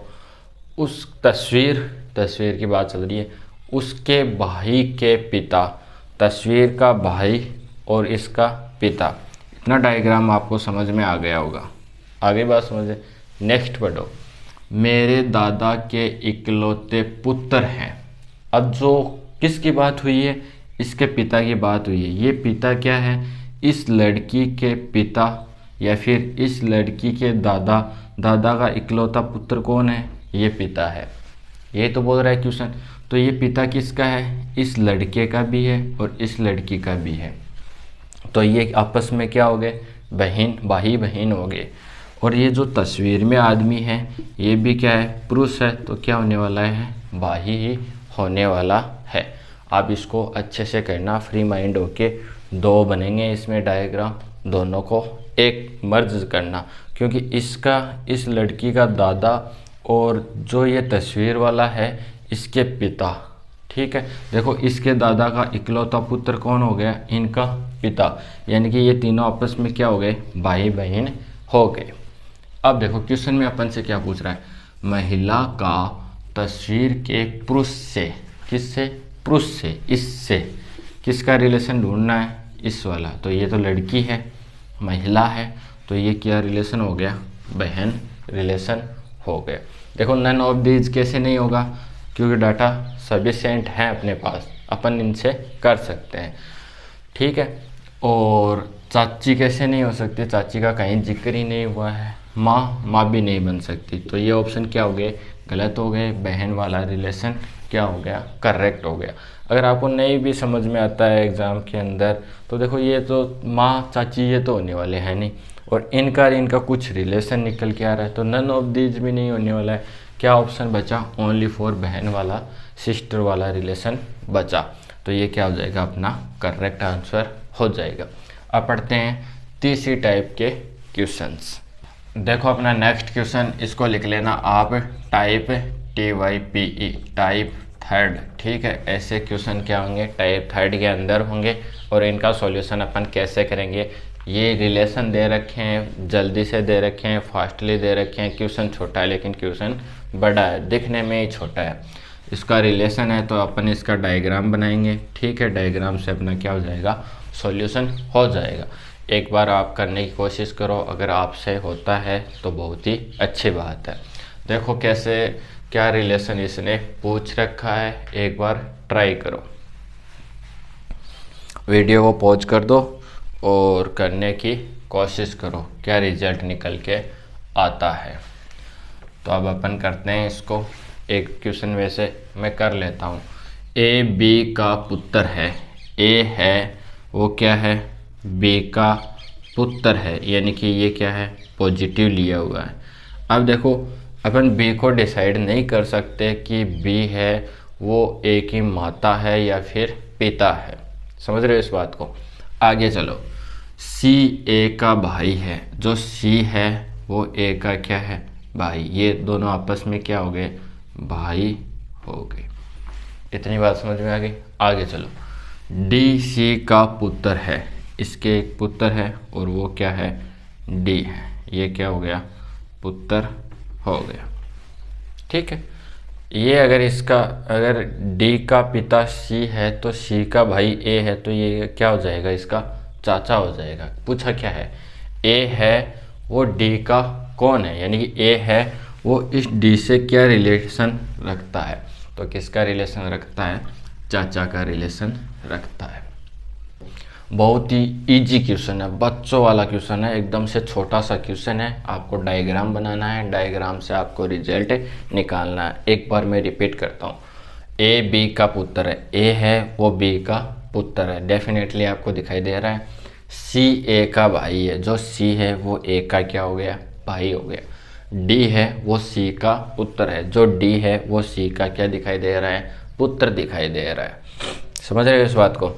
उस तस्वीर की बात चल रही है, उसके भाई के पिता, तस्वीर का भाई और इसका पिता। इतना डायग्राम आपको समझ में आ गया होगा। आगे बात समझे, नेक्स्ट पढ़ो। मेरे दादा के इकलौते पुत्र हैं। अब जो किसकी बात हुई है, इसके पिता की बात हुई है। ये पिता क्या है, इस लड़की के पिता या फिर इस लड़की के दादा, दादा का इकलौता पुत्र कौन है, ये पिता है। ये तो बोल रहा है क्वेश्चन। तो ये पिता किसका है, इस लड़के का भी है और इस लड़की का भी है। तो ये आपस में क्या हो गए, बहन, भाई बहन हो गए। और ये जो तस्वीर में आदमी है, ये भी क्या है, पुरुष है। तो क्या होने वाला है, भाई ही होने वाला है। आप इसको अच्छे से करना, फ्री माइंड होके। दो बनेंगे इसमें डायग्राम, दोनों को एक मर्ज करना। क्योंकि इसका, इस लड़की का दादा और जो ये तस्वीर वाला है, इसके पिता, ठीक है। देखो, इसके दादा का इकलौता पुत्र कौन हो गया, इनका पिता। यानी कि ये तीनों आपस में क्या हो गए, भाई बहन हो गए। अब देखो क्वेश्चन में अपन से क्या पूछ रहा है, महिला का तस्वीर के पुरुष से, किससे, पुरुष से, इससे किसका रिलेशन ढूंढना है, इस वाला। तो ये तो लड़की है, महिला है, तो ये क्या रिलेशन हो गया, बहन रिलेशन हो गया। देखो, नन ऑफ दीज कैसे नहीं होगा, क्योंकि डाटा सफिशिएंट है अपने पास, अपन इनसे कर सकते हैं, ठीक है। और चाची कैसे नहीं हो सकती, चाची का कहीं जिक्र ही नहीं हुआ है। माँ भी नहीं बन सकती। तो ये ऑप्शन क्या हो गए, गलत हो गए। बहन वाला रिलेशन क्या हो गया, करेक्ट हो गया। अगर आपको नहीं भी समझ में आता है एग्ज़ाम के अंदर, तो देखो, ये तो माँ चाची ये तो होने वाले हैं नहीं, और इनका कुछ रिलेशन निकल के आ रहा है। तो नन ऑफ दीज भी नहीं होने वाला है। क्या ऑप्शन बचा, ओनली फॉर बहन वाला, सिस्टर वाला रिलेशन बचा। तो ये क्या हो जाएगा, अपना करेक्ट आंसर हो जाएगा। अब पढ़ते हैं तीसरी टाइप के क्वेश्चंस। देखो, अपना नेक्स्ट क्वेश्चन, इसको लिख लेना आप, टाइप TYPE, टाइप थर्ड, ठीक है। ऐसे क्वेश्चन क्या होंगे, टाइप थर्ड के अंदर होंगे। और इनका सॉल्यूशन अपन कैसे करेंगे, ये रिलेशन दे रखे हैं, जल्दी से दे रखे हैं, फास्टली दे रखे हैं। क्वेश्चन छोटा है लेकिन क्वेश्चन बड़ा है, दिखने में ही छोटा है। इसका रिलेशन है तो अपन इसका डायग्राम बनाएंगे, ठीक है। डायग्राम से अपना क्या हो जाएगा, सॉल्यूशन हो जाएगा। एक बार आप करने की कोशिश करो, अगर आपसे होता है तो बहुत ही अच्छी बात है। देखो कैसे, क्या रिलेशन इसने पूछ रखा है, एक बार ट्राई करो। वीडियो को पॉज कर दो और करने की कोशिश करो, क्या रिजल्ट निकल के आता है। तो अब अपन करते हैं इसको। एक क्वेश्चन वैसे मैं कर लेता हूँ। ए बी का पुत्र है, ए है वो क्या है, बी का पुत्र है, यानी कि ये क्या है, पॉजिटिव लिया हुआ है। अब देखो, अपन बी को डिसाइड नहीं कर सकते कि बी है वो ए की माता है या फिर पिता है, समझ रहे हो इस बात को। आगे चलो, सी ए का भाई है, जो सी है वो ए का क्या है, भाई। ये दोनों आपस में क्या हो गए, भाई हो गए। इतनी बात समझ में आ गई। आगे चलो, डी सी का पुत्र है, इसके एक पुत्र है और वो क्या है, डी है। ये क्या हो गया, पुत्र हो गया, ठीक है। ये अगर इसका, अगर डी का पिता सी है तो सी का भाई ए है, तो ये क्या हो जाएगा, इसका चाचा हो जाएगा। पूछा क्या है, ए है वो डी का कौन है, यानी कि ए है वो इस डी से क्या रिलेशन रखता है, तो किसका रिलेशन रखता है, चाचा का रिलेशन रखता है। बहुत ही इजी क्वेश्चन है, बच्चों वाला क्वेश्चन है, एकदम से छोटा सा क्वेश्चन है। आपको डायग्राम बनाना है, डायग्राम से आपको रिजल्ट निकालना है। एक बार मैं रिपीट करता हूँ, ए बी का पुत्र है, ए है वो बी का पुत्र है, डेफिनेटली आपको दिखाई दे रहा है। सी ए का भाई है, जो सी है वो ए का क्या हो गया, भाई हो गया। डी है वो सी का पुत्र है, जो डी है वो सी का क्या दिखाई दे रहा है, पुत्र दिखाई दे रहा है। समझ रहे हो इस बात को?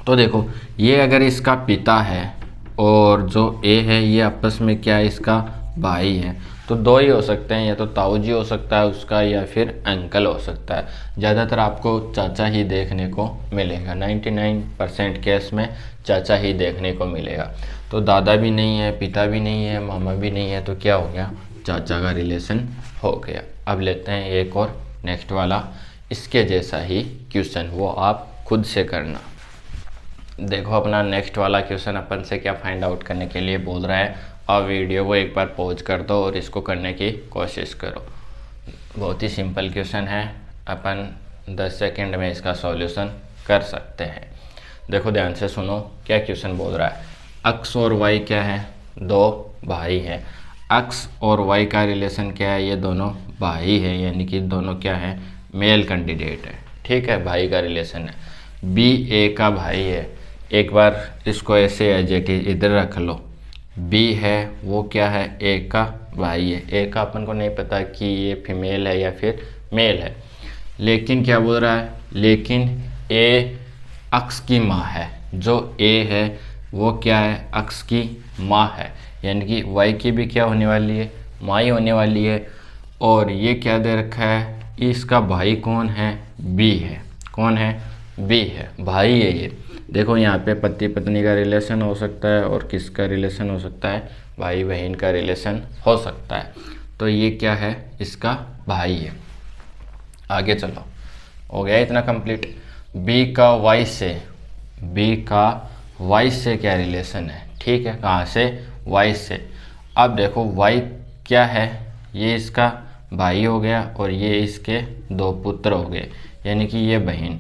तो देखो ये अगर इसका पिता है और जो ए है ये आपस में क्या है, इसका भाई है, तो दो ही हो सकते हैं, या तो ताऊ जी हो सकता है उसका या फिर अंकल हो सकता है। ज़्यादातर आपको चाचा ही देखने को मिलेगा, 99% केस में चाचा ही देखने को मिलेगा। तो दादा भी नहीं है, पिता भी नहीं है, मामा भी नहीं है, तो क्या हो गया, चाचा का रिलेशन हो गया। अब लेते हैं एक और नेक्स्ट वाला, इसके जैसा ही क्वेश्चन, वो आप खुद से करना। देखो अपना नेक्स्ट वाला क्वेश्चन अपन से क्या फाइंड आउट करने के लिए बोल रहा है, और वीडियो को एक बार पॉज कर दो और इसको करने की कोशिश करो। बहुत ही सिंपल क्वेश्चन है, अपन 10 सेकंड में इसका सॉल्यूशन कर सकते हैं। देखो ध्यान से सुनो क्या क्वेश्चन बोल रहा है। एक्स और वाई क्या है, दो भाई हैं। एक्स और वाई का रिलेशन क्या है, ये दोनों भाई है, यानी कि दोनों क्या है, मेल कैंडिडेट है। ठीक है, भाई का रिलेशन है। बी ए का भाई है, एक बार इसको ऐसे एडजेक्टिव इधर रख लो। बी है वो क्या है, ए का भाई है। ए का अपन को नहीं पता कि ये फीमेल है या फिर मेल है, लेकिन क्या बोल रहा है, लेकिन ए एक्स की माँ है। जो ए है वो क्या है, एक्स की माँ है, यानी कि वाई की भी क्या होने वाली है, माँ ही होने वाली है। और ये क्या दे रखा है, इसका भाई कौन है, बी है। कौन है, बी है, भाई है ये। देखो यहाँ पे पति पत्नी का रिलेशन हो सकता है और किसका रिलेशन हो सकता है, भाई बहन का रिलेशन हो सकता है। तो ये क्या है, इसका भाई है। आगे चलो, हो गया इतना कंप्लीट। बी का वाई से, बी का वाई से क्या रिलेशन है, ठीक है, कहाँ से, वाई से। अब देखो वाई क्या है, ये इसका भाई हो गया और ये इसके दो पुत्र हो गए, यानी कि ये बहन।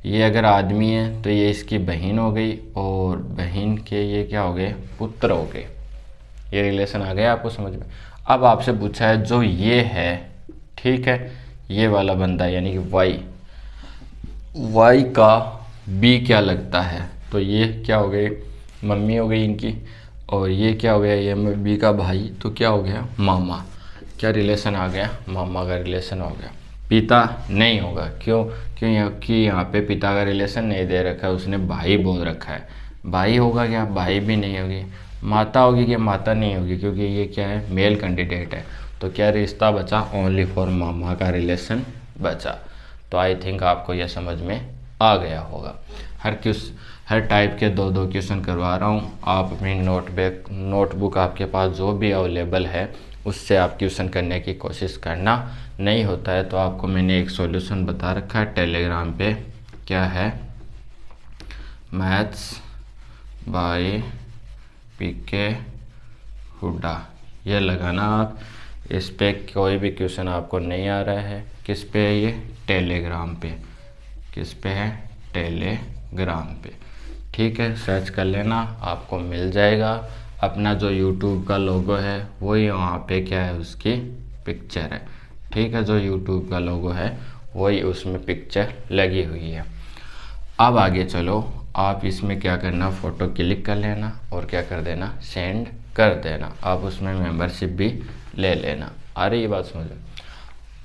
ये अगर आदमी है तो ये इसकी बहन हो गई और बहन के ये क्या हो गए, पुत्र हो गए। ये रिलेशन आ गया आपको समझ में। अब आपसे पूछा है जो ये है, ठीक है, ये वाला बंदा यानी कि वाई, वाई का बी क्या लगता है, तो ये क्या हो गई, मम्मी हो गई इनकी, और ये क्या हो गया, ये बी का भाई, तो क्या हो गया, मामा। क्या रिलेशन आ गया, मामा का रिलेशन हो गया। पिता नहीं होगा, क्यों, क्योंकि यहाँ पे पिता का रिलेशन नहीं दे रखा है, उसने भाई बोल रखा है। भाई होगा क्या, भाई भी नहीं होगी। माता होगी क्या, माता नहीं होगी, क्योंकि ये क्या है, मेल कैंडिडेट है। तो क्या रिश्ता बचा, ओनली फॉर मामा का रिलेशन बचा। तो आई थिंक आपको यह समझ में आ गया होगा। हर टाइप के दो दो क्वेश्चन करवा रहा हूँ। आप अपनी नोटबुक आपके पास जो भी अवेलेबल है उससे आप क्वेश्चन करने की कोशिश करना। नहीं होता है तो आपको मैंने एक सॉल्यूशन बता रखा है टेलीग्राम पे, क्या है, मैथ्स बाय पीके हुड्डा। ये लगाना आप, इस पे कोई भी क्वेश्चन आपको नहीं आ रहा है, किस पे है ये, टेलीग्राम पे। किस पे है, टेलीग्राम पे, ठीक है, सर्च कर लेना, आपको मिल जाएगा। अपना जो यूट्यूब का लोगो है वही वहाँ पे क्या है, उसकी पिक्चर है, ठीक है, जो यूट्यूब का लोगो है वही उसमें पिक्चर लगी हुई है। अब आगे चलो, आप इसमें क्या करना, फ़ोटो क्लिक कर लेना और क्या कर देना, सेंड कर देना। आप उसमें मेंबरशिप भी ले लेना। आ रही है बात समझ में?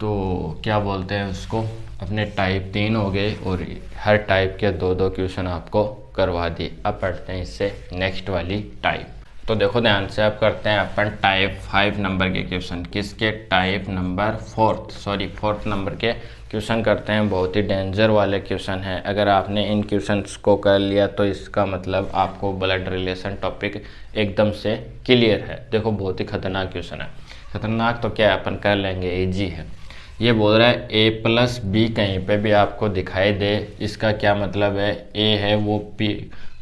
तो क्या बोलते हैं उसको, अपने टाइप 3 हो गए और हर टाइप के दो दो क्वेश्चन आपको करवा दिए। अब पढ़ते हैं इससे नेक्स्ट वाली टाइप। तो देखो ध्यान से, अब करते हैं अपन टाइप 5 नंबर के क्वेश्चन। किसके, टाइप नंबर 4th नंबर के क्वेश्चन करते हैं। बहुत ही डेंजर वाले क्वेश्चन हैं। अगर आपने इन क्वेश्चंस को कर लिया तो इसका मतलब आपको ब्लड रिलेशन टॉपिक एकदम से क्लियर है। देखो बहुत ही खतरनाक क्वेश्चन है। खतरनाक तो क्या है, अपन कर लेंगे, इजी है। ये बोल रहा है a+b कहीं पे भी आपको दिखाई दे, इसका क्या मतलब है, a है वो p,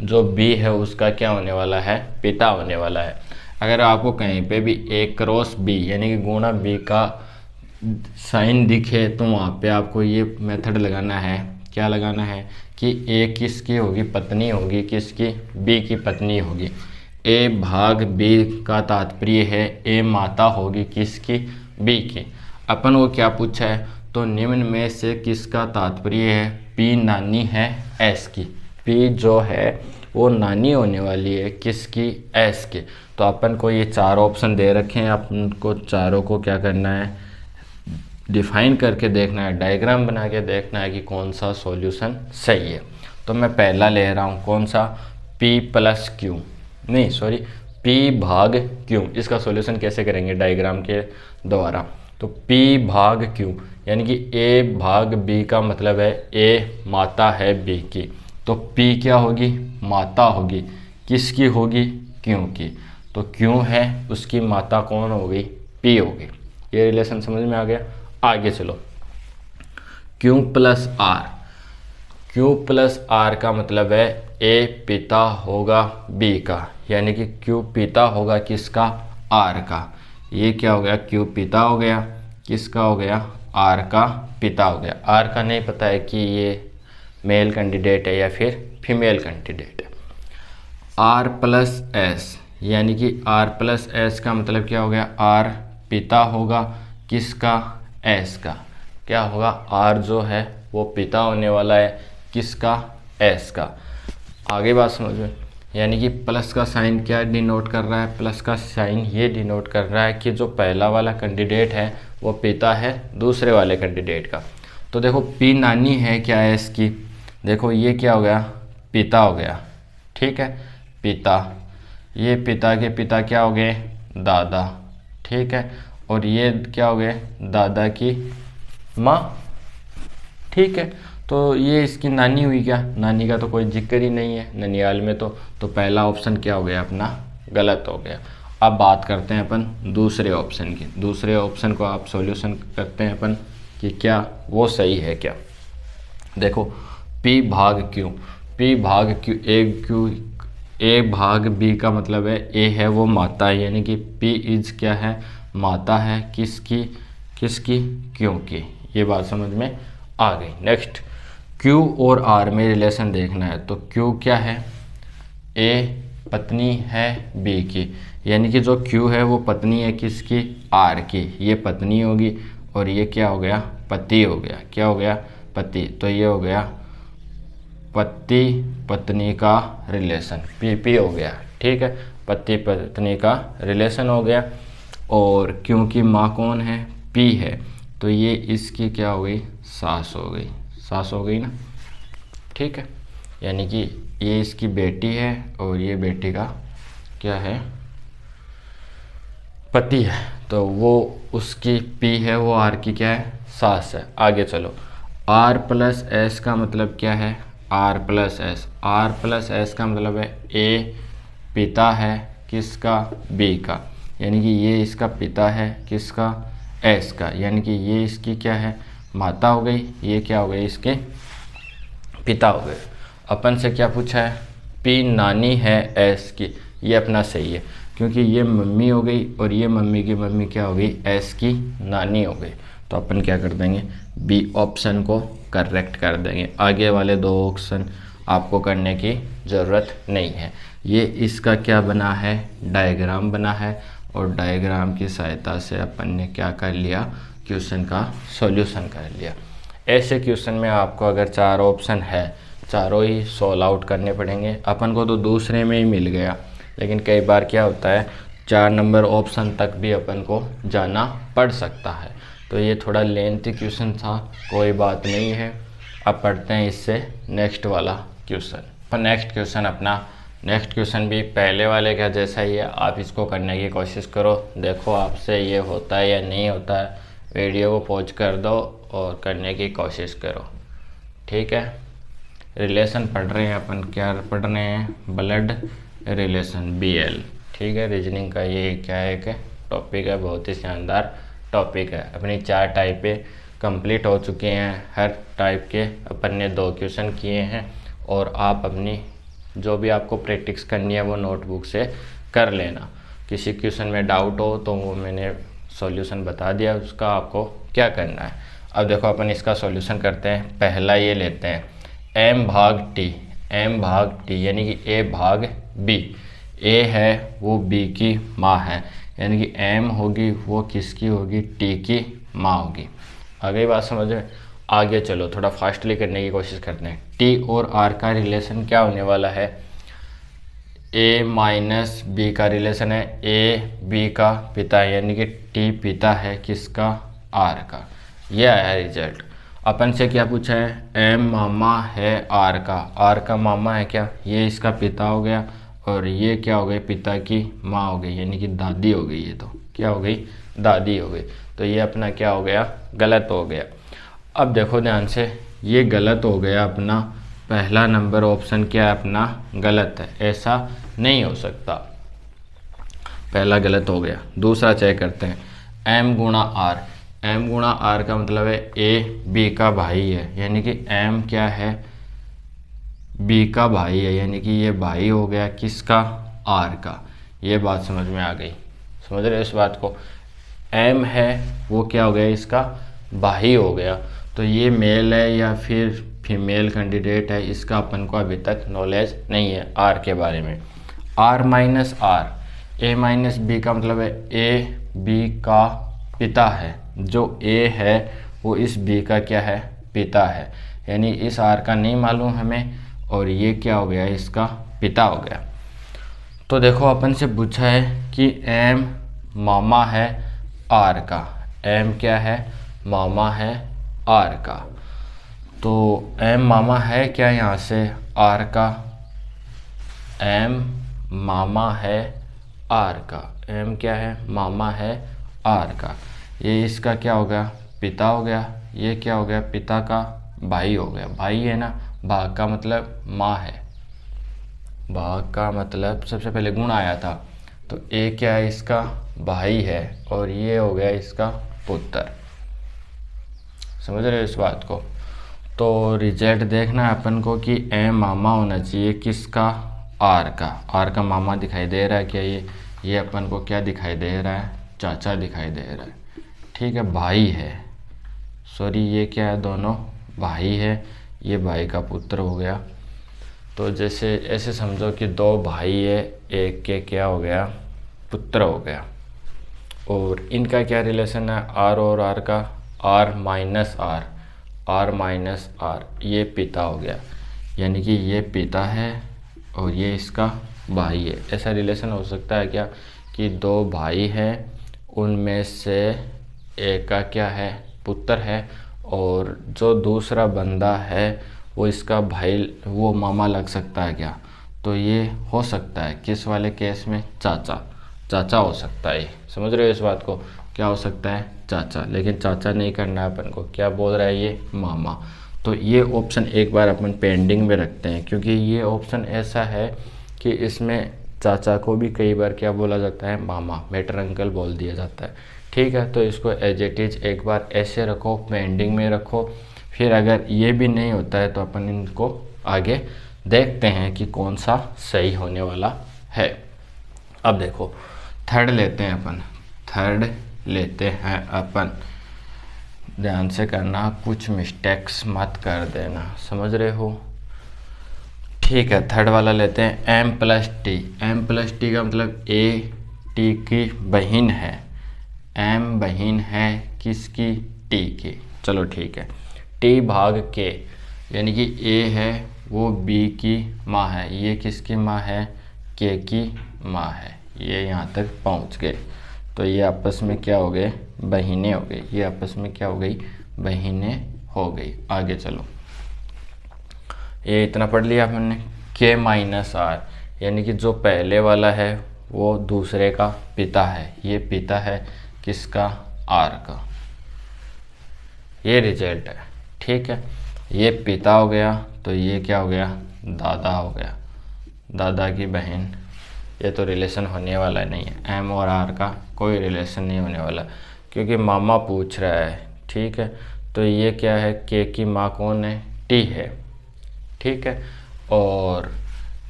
जो b है उसका क्या होने वाला है, पिता होने वाला है। अगर आपको कहीं पे भी a×b यानी कि गुणा b का साइन दिखे तो वहाँ पे आपको ये मेथड लगाना है। क्या लगाना है कि a किसकी होगी, पत्नी होगी, किसकी, b की पत्नी होगी। a/b का तात्पर्य है a माता होगी, किसकी, b की। अपन को क्या पूछा है, तो निम्न में से किसका तात्पर्य है, P नानी है S की। P जो है वो नानी होने वाली है, किसकी, S की। तो अपन को ये चार ऑप्शन दे रखे हैं, अपन को चारों को क्या करना है, डिफाइन करके देखना है, डायग्राम बना के देखना है कि कौन सा सॉल्यूशन सही है। तो मैं पहला ले रहा हूँ कौन सा, P प्लस क्यू, नहीं सॉरी P भाग क्यू। इसका सॉल्यूशन कैसे करेंगे डायग्राम के द्वारा, तो P भाग क्यू यानी कि A भाग B का मतलब है A माता है B की, तो P क्या होगी, माता होगी, किसकी होगी, क्यू की। तो क्यू है उसकी माता कौन होगी, P होगी। ये रिलेशन समझ में आ गया। आगे चलो, Q plus R, Q plus R का मतलब है A पिता होगा B का, यानी कि Q पिता होगा किसका, R का। ये क्या हो गया, Q पिता हो गया, किसका हो गया, R का पिता हो गया। R का नहीं पता है कि ये मेल कैंडिडेट है या फिर फीमेल कैंडिडेट है। R प्लस एस, यानी कि R प्लस एस का मतलब क्या हो गया, R पिता होगा किसका, S का। क्या होगा, R जो है वो पिता होने वाला है किसका, S का। आगे बात समझ में, यानी कि प्लस का साइन क्या डिनोट कर रहा है, प्लस का साइन ये डिनोट कर रहा है कि जो पहला वाला कैंडिडेट है वो पिता है दूसरे वाले कैंडिडेट का। तो देखो P नानी है क्या है इसकी, देखो ये क्या हो गया, पिता हो गया, ठीक है, पिता। ये पिता के पिता क्या हो गए, दादा, ठीक है, और ये क्या हो गए, दादा की माँ, ठीक है। तो ये इसकी नानी हुई क्या, नानी का तो कोई जिक्र ही नहीं है ननियाल में। तो पहला ऑप्शन क्या हो गया अपना, गलत हो गया। अब बात करते हैं अपन दूसरे ऑप्शन की। दूसरे ऑप्शन को आप सॉल्यूशन करते हैं अपन कि क्या वो सही है क्या। देखो P भाग Q, P भाग Q, A भाग B का मतलब है A है वो माता है, यानी कि P इज क्या है, माता है किसकी, किसकी, Q की। ये बात समझ में आ गई। नेक्स्ट, Q और R में रिलेशन देखना है। तो Q क्या है, A पत्नी है B की, यानी कि जो Q है वो पत्नी है किसकी, R की। ये पत्नी होगी और ये क्या हो गया, पति हो गया। क्या हो गया, पति। तो ये हो गया पति पत्नी का रिलेशन, PP हो गया, ठीक है, पति पत्नी का रिलेशन हो गया। और क्योंकि माँ कौन है, P है, तो ये इसकी क्या हो गई, सास हो गई, सास हो गई ना, ठीक है। यानी कि ये इसकी बेटी है और ये बेटी का क्या है, पति है। तो वो उसकी P है वो R की क्या है, सास है। आगे चलो, R प्लस एस का मतलब क्या है, R plus S, R plus S का मतलब है A पिता है किसका, B का, यानी कि ये इसका पिता है किसका, S का, यानी कि ये इसकी क्या है, माता हो गई, ये क्या हो गई, इसके पिता हो गए। अपन से क्या पूछा है, P नानी है S की, ये अपना सही है क्योंकि ये मम्मी हो गई और ये मम्मी की मम्मी क्या हो गई, S की नानी हो गई। तो अपन क्या कर देंगे, B ऑप्शन को करेक्ट कर देंगे। आगे वाले दो ऑप्शन आपको करने की ज़रूरत नहीं है। ये इसका क्या बना है, डायग्राम बना है, और डायग्राम की सहायता से अपन ने क्या कर लिया, क्वेश्चन का सॉल्यूशन कर लिया। ऐसे क्वेश्चन में आपको अगर चार ऑप्शन है, चारों ही सॉल्व आउट करने पड़ेंगे। अपन को तो दूसरे में ही मिल गया, लेकिन कई बार क्या होता है 4 नंबर ऑप्शन तक भी अपन को जाना पड़ सकता है। तो ये थोड़ा लेंथी क्वेश्चन था, कोई बात नहीं है। अब पढ़ते हैं इससे नेक्स्ट वाला क्वेश्चन। पर नेक्स्ट क्वेश्चन भी पहले वाले का जैसा ही है, आप इसको करने की कोशिश करो। देखो आपसे ये होता है या नहीं होता है, वीडियो को पॉज कर दो और करने की कोशिश करो, ठीक है। रिलेशन पढ़ रहे हैं अपन, क्या पढ़ रहे हैं, ब्लड रिलेशन, BL, ठीक है। रीजनिंग का ये क्या है कि टॉपिक है, बहुत ही शानदार टॉपिक है। अपनी 4 टाइपें कंप्लीट हो चुके हैं, हर टाइप के अपन ने 2 क्वेश्चन किए हैं। और आप अपनी जो भी आपको प्रैक्टिस करनी है वो नोटबुक से कर लेना। किसी क्वेश्चन में डाउट हो तो वो मैंने सॉल्यूशन बता दिया, उसका आपको क्या करना है। अब देखो अपन इसका सॉल्यूशन करते हैं। पहला ये लेते हैं M भाग T, यानी कि A भाग B। A है वो B की माँ है, यानी कि M होगी वो किसकी होगी, T की माँ होगी। आगे बात समझ में। आगे चलो थोड़ा फास्टली करने की कोशिश करते हैं। T और R का रिलेशन क्या होने वाला है, A माइनस B का रिलेशन है। A B का पिता है, यानी कि T पिता है किसका, R का। ये आया रिजल्ट। अपन से क्या पूछा है, एम मामा है आर का, आर का मामा है क्या, ये इसका पिता हो गया और ये क्या हो गई, पिता की माँ हो गई, यानी कि दादी हो गई। ये तो क्या हो गई, दादी हो गई। तो ये अपना क्या हो गया, गलत हो गया। अब देखो ध्यान से, ये गलत हो गया अपना, पहला नंबर ऑप्शन क्या है अपना, गलत है, ऐसा नहीं हो सकता, पहला गलत हो गया। दूसरा चेक करते हैं, एम गुणा आर, एम गुणा आर का मतलब है ए बी का भाई है, यानी कि एम क्या है, बी का भाई है, यानी कि ये भाई हो गया किसका, आर का। ये बात समझ में आ गई, समझ रहे हो इस बात को। एम है वो क्या हो गया, इसका भाई हो गया। तो ये मेल है या फिर फीमेल कैंडिडेट है, इसका अपन को अभी तक नॉलेज नहीं है आर के बारे में। R minus R, A minus B का मतलब है ए बी का पिता है, जो ए है वो इस बी का क्या है, पिता है, यानी इस आर का नहीं मालूम हमें, और ये क्या हो गया, इसका पिता हो गया। तो देखो अपन से पूछा है कि एम मामा है आर का, एम क्या है, मामा है आर का। तो एम मामा है क्या यहाँ से, आर का, एम मामा है आर का, एम क्या है, मामा है आर का। ये इसका क्या हो गया, पिता हो गया, ये क्या हो गया, पिता का भाई हो गया, भाई है ना, भाग का मतलब माँ है, भाग का मतलब सबसे पहले गुण आया था, तो ए क्या है, इसका भाई है, और ये हो गया इसका पुत्र। समझ रहे हो इस बात को। तो रिजल्ट देखना है अपन को कि एम मामा होना चाहिए किसका, आर का, आर का मामा दिखाई दे रहा है क्या, ये अपन को क्या दिखाई दे रहा है, चाचा दिखाई दे रहा है, ठीक है, भाई है, सॉरी ये क्या है, दोनों भाई है, ये भाई का पुत्र हो गया। तो जैसे ऐसे समझो कि दो भाई है, एक के क्या हो गया, पुत्र हो गया, और इनका क्या रिलेशन है, आर और आर का, R minus R, R minus R, ये पिता हो गया, यानी कि ये पिता है और ये इसका भाई है। ऐसा रिलेशन हो सकता है क्या कि दो भाई हैं, उनमें से एक का क्या है, पुत्र है, और जो दूसरा बंदा है वो इसका भाई, वो मामा लग सकता है क्या। तो ये हो सकता है किस वाले केस में, चाचा, चाचा हो सकता है। समझ रहे हो इस बात को, क्या हो सकता है, चाचा, लेकिन चाचा नहीं करना है अपन को, क्या बोल रहा है ये, मामा। तो ये ऑप्शन एक बार अपन पेंडिंग में रखते हैं, क्योंकि ये ऑप्शन ऐसा है कि इसमें चाचा को भी कई बार क्या बोला जाता है, मामा, मेटर अंकल बोल दिया जाता है, ठीक है। तो इसको एज इट इज एक बार ऐसे रखो, पेंडिंग में रखो, फिर अगर ये भी नहीं होता है तो अपन इनको आगे देखते हैं कि कौन सा सही होने वाला है। अब देखो थर्ड लेते हैं अपन, थर्ड लेते हैं अपन, ध्यान से करना, कुछ मिस्टेक्स मत कर देना, समझ रहे हो, ठीक है। थर्ड वाला लेते हैं, M plus T, M plus T का मतलब ए टी की बहन है, एम बहन है किसकी, टी की, चलो ठीक है। टी भाग के, यानी कि ए है वो बी की माँ है, ये किसकी माँ है, के की माँ है, ये यहाँ तक पहुँच गए। तो ये आपस में क्या हो गए, बहिनें हो गई, ये आपस में क्या हो गई, बहिनें हो गई। आगे चलो, ये इतना पढ़ लिया हमने। के माइनस आर, यानी कि जो पहले वाला है वो दूसरे का पिता है, ये पिता है किसका, आर का, ये रिजल्ट है, ठीक है। ये पिता हो गया, तो ये क्या हो गया, दादा हो गया, दादा की बहन। ये तो रिलेशन होने वाला नहीं है, एम और आर का कोई रिलेशन नहीं होने वाला, क्योंकि मामा पूछ रहा है, ठीक है। तो ये क्या है, के की माँ कौन है, टी है, ठीक है। और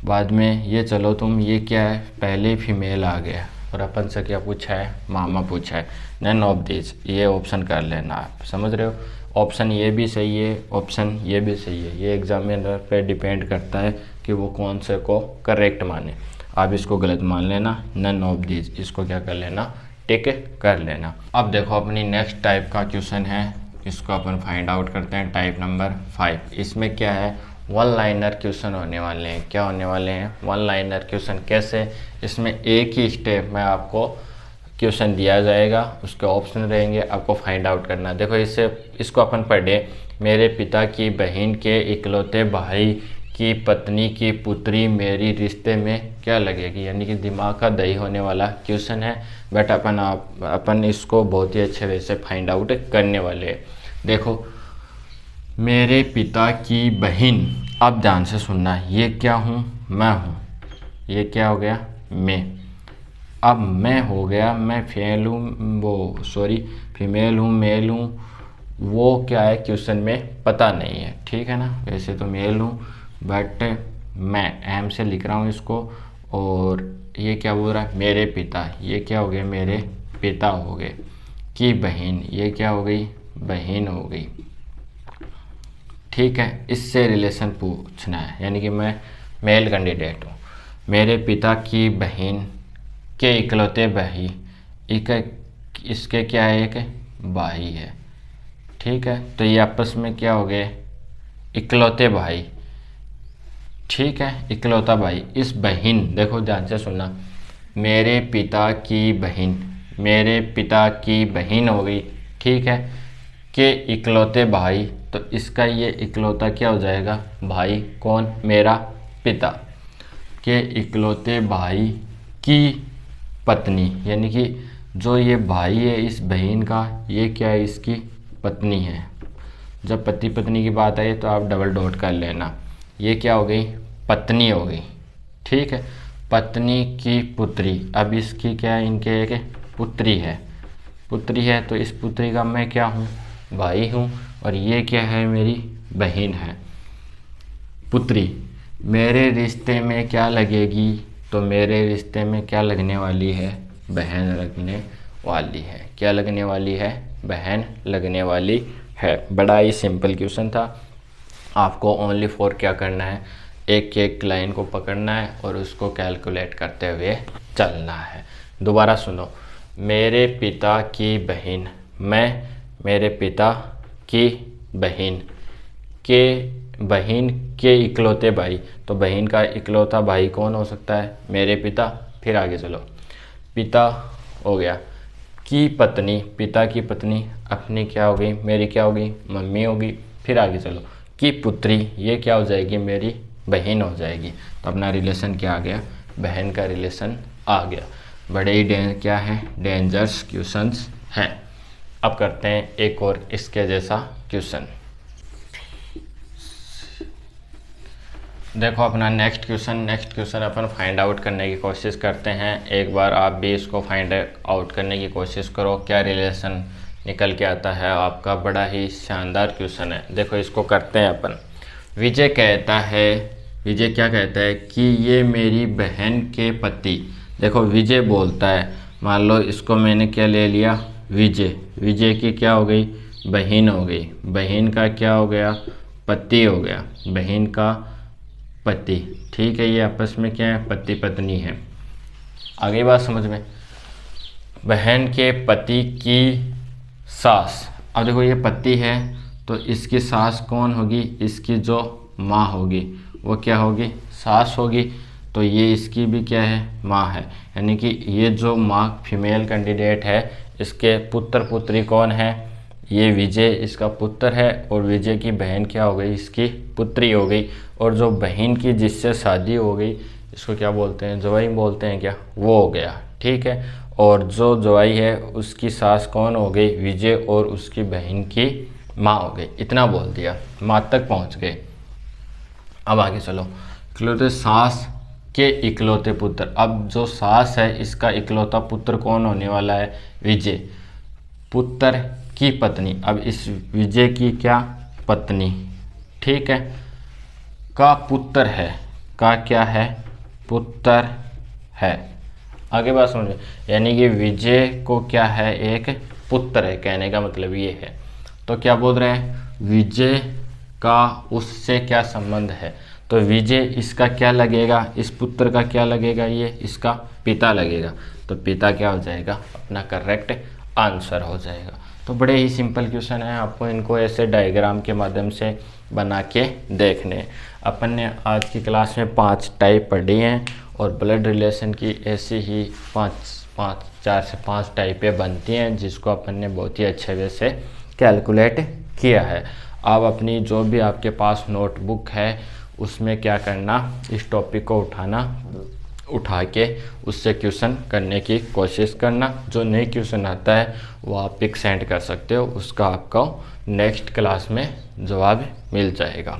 बाद में ये चलो तुम, ये क्या है, पहले ही फीमेल आ गया, और अपन से क्या पूछा है, मामा पूछा है, नन ऑफ दिस, ये ऑप्शन कर लेना आप, समझ रहे हो। ऑप्शन ये भी सही है, ऑप्शन ये भी सही है, ये एग्जामिनर पे डिपेंड करता है कि वो कौन से को करेक्ट माने। आप इसको गलत मान लेना, नन ऑफ दिस, इसको क्या कर लेना, टिक कर लेना। अब देखो अपनी नेक्स्ट टाइप का क्वेश्चन है, इसको अपन फाइंड आउट करते हैं, टाइप नंबर 5। इसमें क्या है, वन लाइनर क्वेश्चन होने वाले हैं। क्या होने वाले हैं, वन लाइनर क्वेश्चन। कैसे, इसमें एक ही स्टेप में आपको क्वेश्चन दिया जाएगा, उसके ऑप्शन रहेंगे, आपको फाइंड आउट करना है। देखो इसको अपन पढ़े, मेरे पिता की बहन के इकलौते भाई की पत्नी की पुत्री मेरी रिश्ते में क्या लगेगी, यानी कि दिमाग का दही होने वाला क्वेश्चन है, बट अपन इसको बहुत ही अच्छे वे से फाइंड आउट करने वाले हैं। देखो, मेरे पिता की बहन, अब ध्यान से सुनना, ये क्या हूँ, मैं हूँ, ये क्या हो गया, मैं। अब मैं हो गया, मैं फीमेल हूँ, मेल हूँ, वो क्या है क्वेश्चन में पता नहीं है, ठीक है ना। वैसे तो मेल हूँ, बट मैं एम से लिख रहा हूँ इसको, और ये क्या बोल रहा है, मेरे पिता, ये क्या हो गया, मेरे पिता हो गए, की बहन, ये क्या हो गई, बहन हो गई, ठीक है। इससे रिलेशन पूछना है, यानी कि मैं मेल कैंडिडेट हूँ, मेरे पिता की बहन के इकलौते भाई, इसके क्या है, एक भाई है, ठीक है। तो ये आपस में क्या हो गए, इकलौते भाई, ठीक है, इकलौता भाई। इस बहन, देखो ध्यान से सुनना, मेरे पिता की बहन, मेरे पिता की बहन हो गई, ठीक है, के इकलौते भाई, तो इसका ये इकलौता क्या हो जाएगा, भाई, कौन, मेरा पिता, के इकलौते भाई की पत्नी, यानी कि जो ये भाई है इस बहन का, ये क्या है, इसकी पत्नी है। जब पति पत्नी की बात आई तो आप डबल डॉट कर लेना, ये क्या हो गई, पत्नी हो गई, ठीक है। पत्नी की पुत्री, अब इसकी क्या है, इनके एक पुत्री है, पुत्री है, तो इस पुत्री का मैं क्या हूँ, भाई हूँ, और ये क्या है, मेरी बहन है, पुत्री। मेरे रिश्ते में क्या लगेगी, तो मेरे रिश्ते में क्या लगने वाली है, बहन लगने वाली है, क्या लगने वाली है, बहन लगने वाली है। बड़ा ही सिंपल क्वेश्चन था, आपको ओनली फॉर क्या करना है, एक एक लाइन को पकड़ना है और उसको कैलकुलेट करते हुए चलना है। दोबारा सुनो, मेरे पिता की बहन, मैं मेरे पिता की बहन के इकलौते भाई, तो बहन का इकलौता भाई कौन हो सकता है, मेरे पिता। फिर आगे चलो, पिता हो गया, की पत्नी, पिता की पत्नी, अपनी क्या हो गई, मेरी क्या हो गई, मम्मी होगी। फिर आगे चलो, की पुत्री, ये क्या हो जाएगी, मेरी बहन हो जाएगी। तो अपना रिलेशन क्या आ गया, बहन का रिलेशन आ गया। बड़े ही क्या है, डेंजरस क्वेश्चंस हैं। अब करते हैं एक और इसके जैसा क्वेश्चन। देखो अपना नेक्स्ट क्वेश्चन अपन फाइंड आउट करने की कोशिश करते हैं। एक बार आप भी इसको फाइंड आउट करने की कोशिश करो, क्या रिलेशन निकल के आता है आपका। बड़ा ही शानदार क्वेश्चन है। देखो इसको करते हैं अपन। विजय क्या कहता है कि ये मेरी बहन के पति। देखो विजय बोलता है, मान लो इसको मैंने क्या ले लिया, विजय की क्या हो गई, बहन हो गई, बहन का क्या हो गया, पति हो गया, बहन का पति, ठीक है। ये आपस में क्या है, पति पत्नी है। आगे बात समझ में, बहन के पति की सास। अब देखो ये पति है तो इसकी सास कौन होगी, इसकी जो माँ होगी वो क्या होगी, सास होगी। तो ये इसकी भी क्या है, माँ है। यानी कि ये जो माँ फीमेल कैंडिडेट है, इसके पुत्र पुत्री कौन है, ये विजय इसका पुत्र है, और विजय की बहन क्या हो गई, इसकी पुत्री हो गई। और जो बहन की जिससे शादी हो गई, इसको क्या बोलते हैं, जवाई बोलते हैं क्या, वो हो गया, ठीक है। और जो जवाई है उसकी सास कौन हो गई, विजय, और उसकी बहन की माँ हो गई। इतना बोल दिया, माँ तक पहुँच गए। अब आगे चलो, इकलौते सास के इकलौते पुत्र। अब जो सास है इसका इकलौता पुत्र कौन होने वाला है, विजय, पुत्र की पत्नी। अब इस विजय की क्या, पत्नी, ठीक है, का पुत्र है, का क्या है, पुत्र है। आगे बात समझो, यानी कि विजय को क्या है, एक पुत्र है, कहने का मतलब ये है। तो क्या बोल रहे हैं, विजय का उससे क्या संबंध है, तो विजय इसका क्या लगेगा, इस पुत्र का क्या लगेगा, ये इसका पिता लगेगा। तो पिता क्या हो जाएगा, अपना करेक्ट आंसर हो जाएगा। तो बड़े ही सिंपल क्वेश्चन है, आपको इनको ऐसे डायग्राम के माध्यम से बना के देखने। अपन ने आज की क्लास में 5 टाइप पढ़ी हैं और ब्लड रिलेशन की ऐसी ही 5 4 से 5 टाइपें बनती हैं, जिसको अपन ने बहुत ही अच्छे वे से कैलकुलेट किया है। अब अपनी जो भी आपके पास नोटबुक है उसमें क्या करना, इस टॉपिक को उठा के उससे क्वेश्चन करने की कोशिश करना। जो नई क्वेश्चन आता है वो आप पिक सेंड कर सकते हो, उसका आपको नेक्स्ट क्लास में जवाब मिल जाएगा।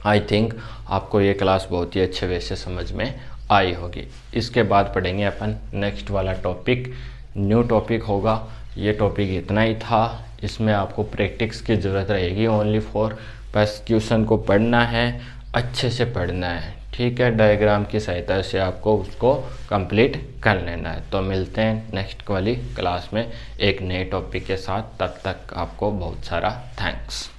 आई थिंक आपको ये क्लास बहुत ही अच्छे वे से समझ में आई होगी। इसके बाद पढ़ेंगे अपन नेक्स्ट वाला टॉपिक, न्यू टॉपिक होगा। ये टॉपिक इतना ही था, इसमें आपको प्रैक्टिस की ज़रूरत रहेगी ओनली फॉर, बस क्वेश्चन को पढ़ना है, अच्छे से पढ़ना है, ठीक है। डायग्राम की सहायता से आपको उसको कंप्लीट कर लेना है। तो मिलते हैं नेक्स्ट वाली क्लास में एक नए टॉपिक के साथ, तब तक आपको बहुत सारा थैंक्स।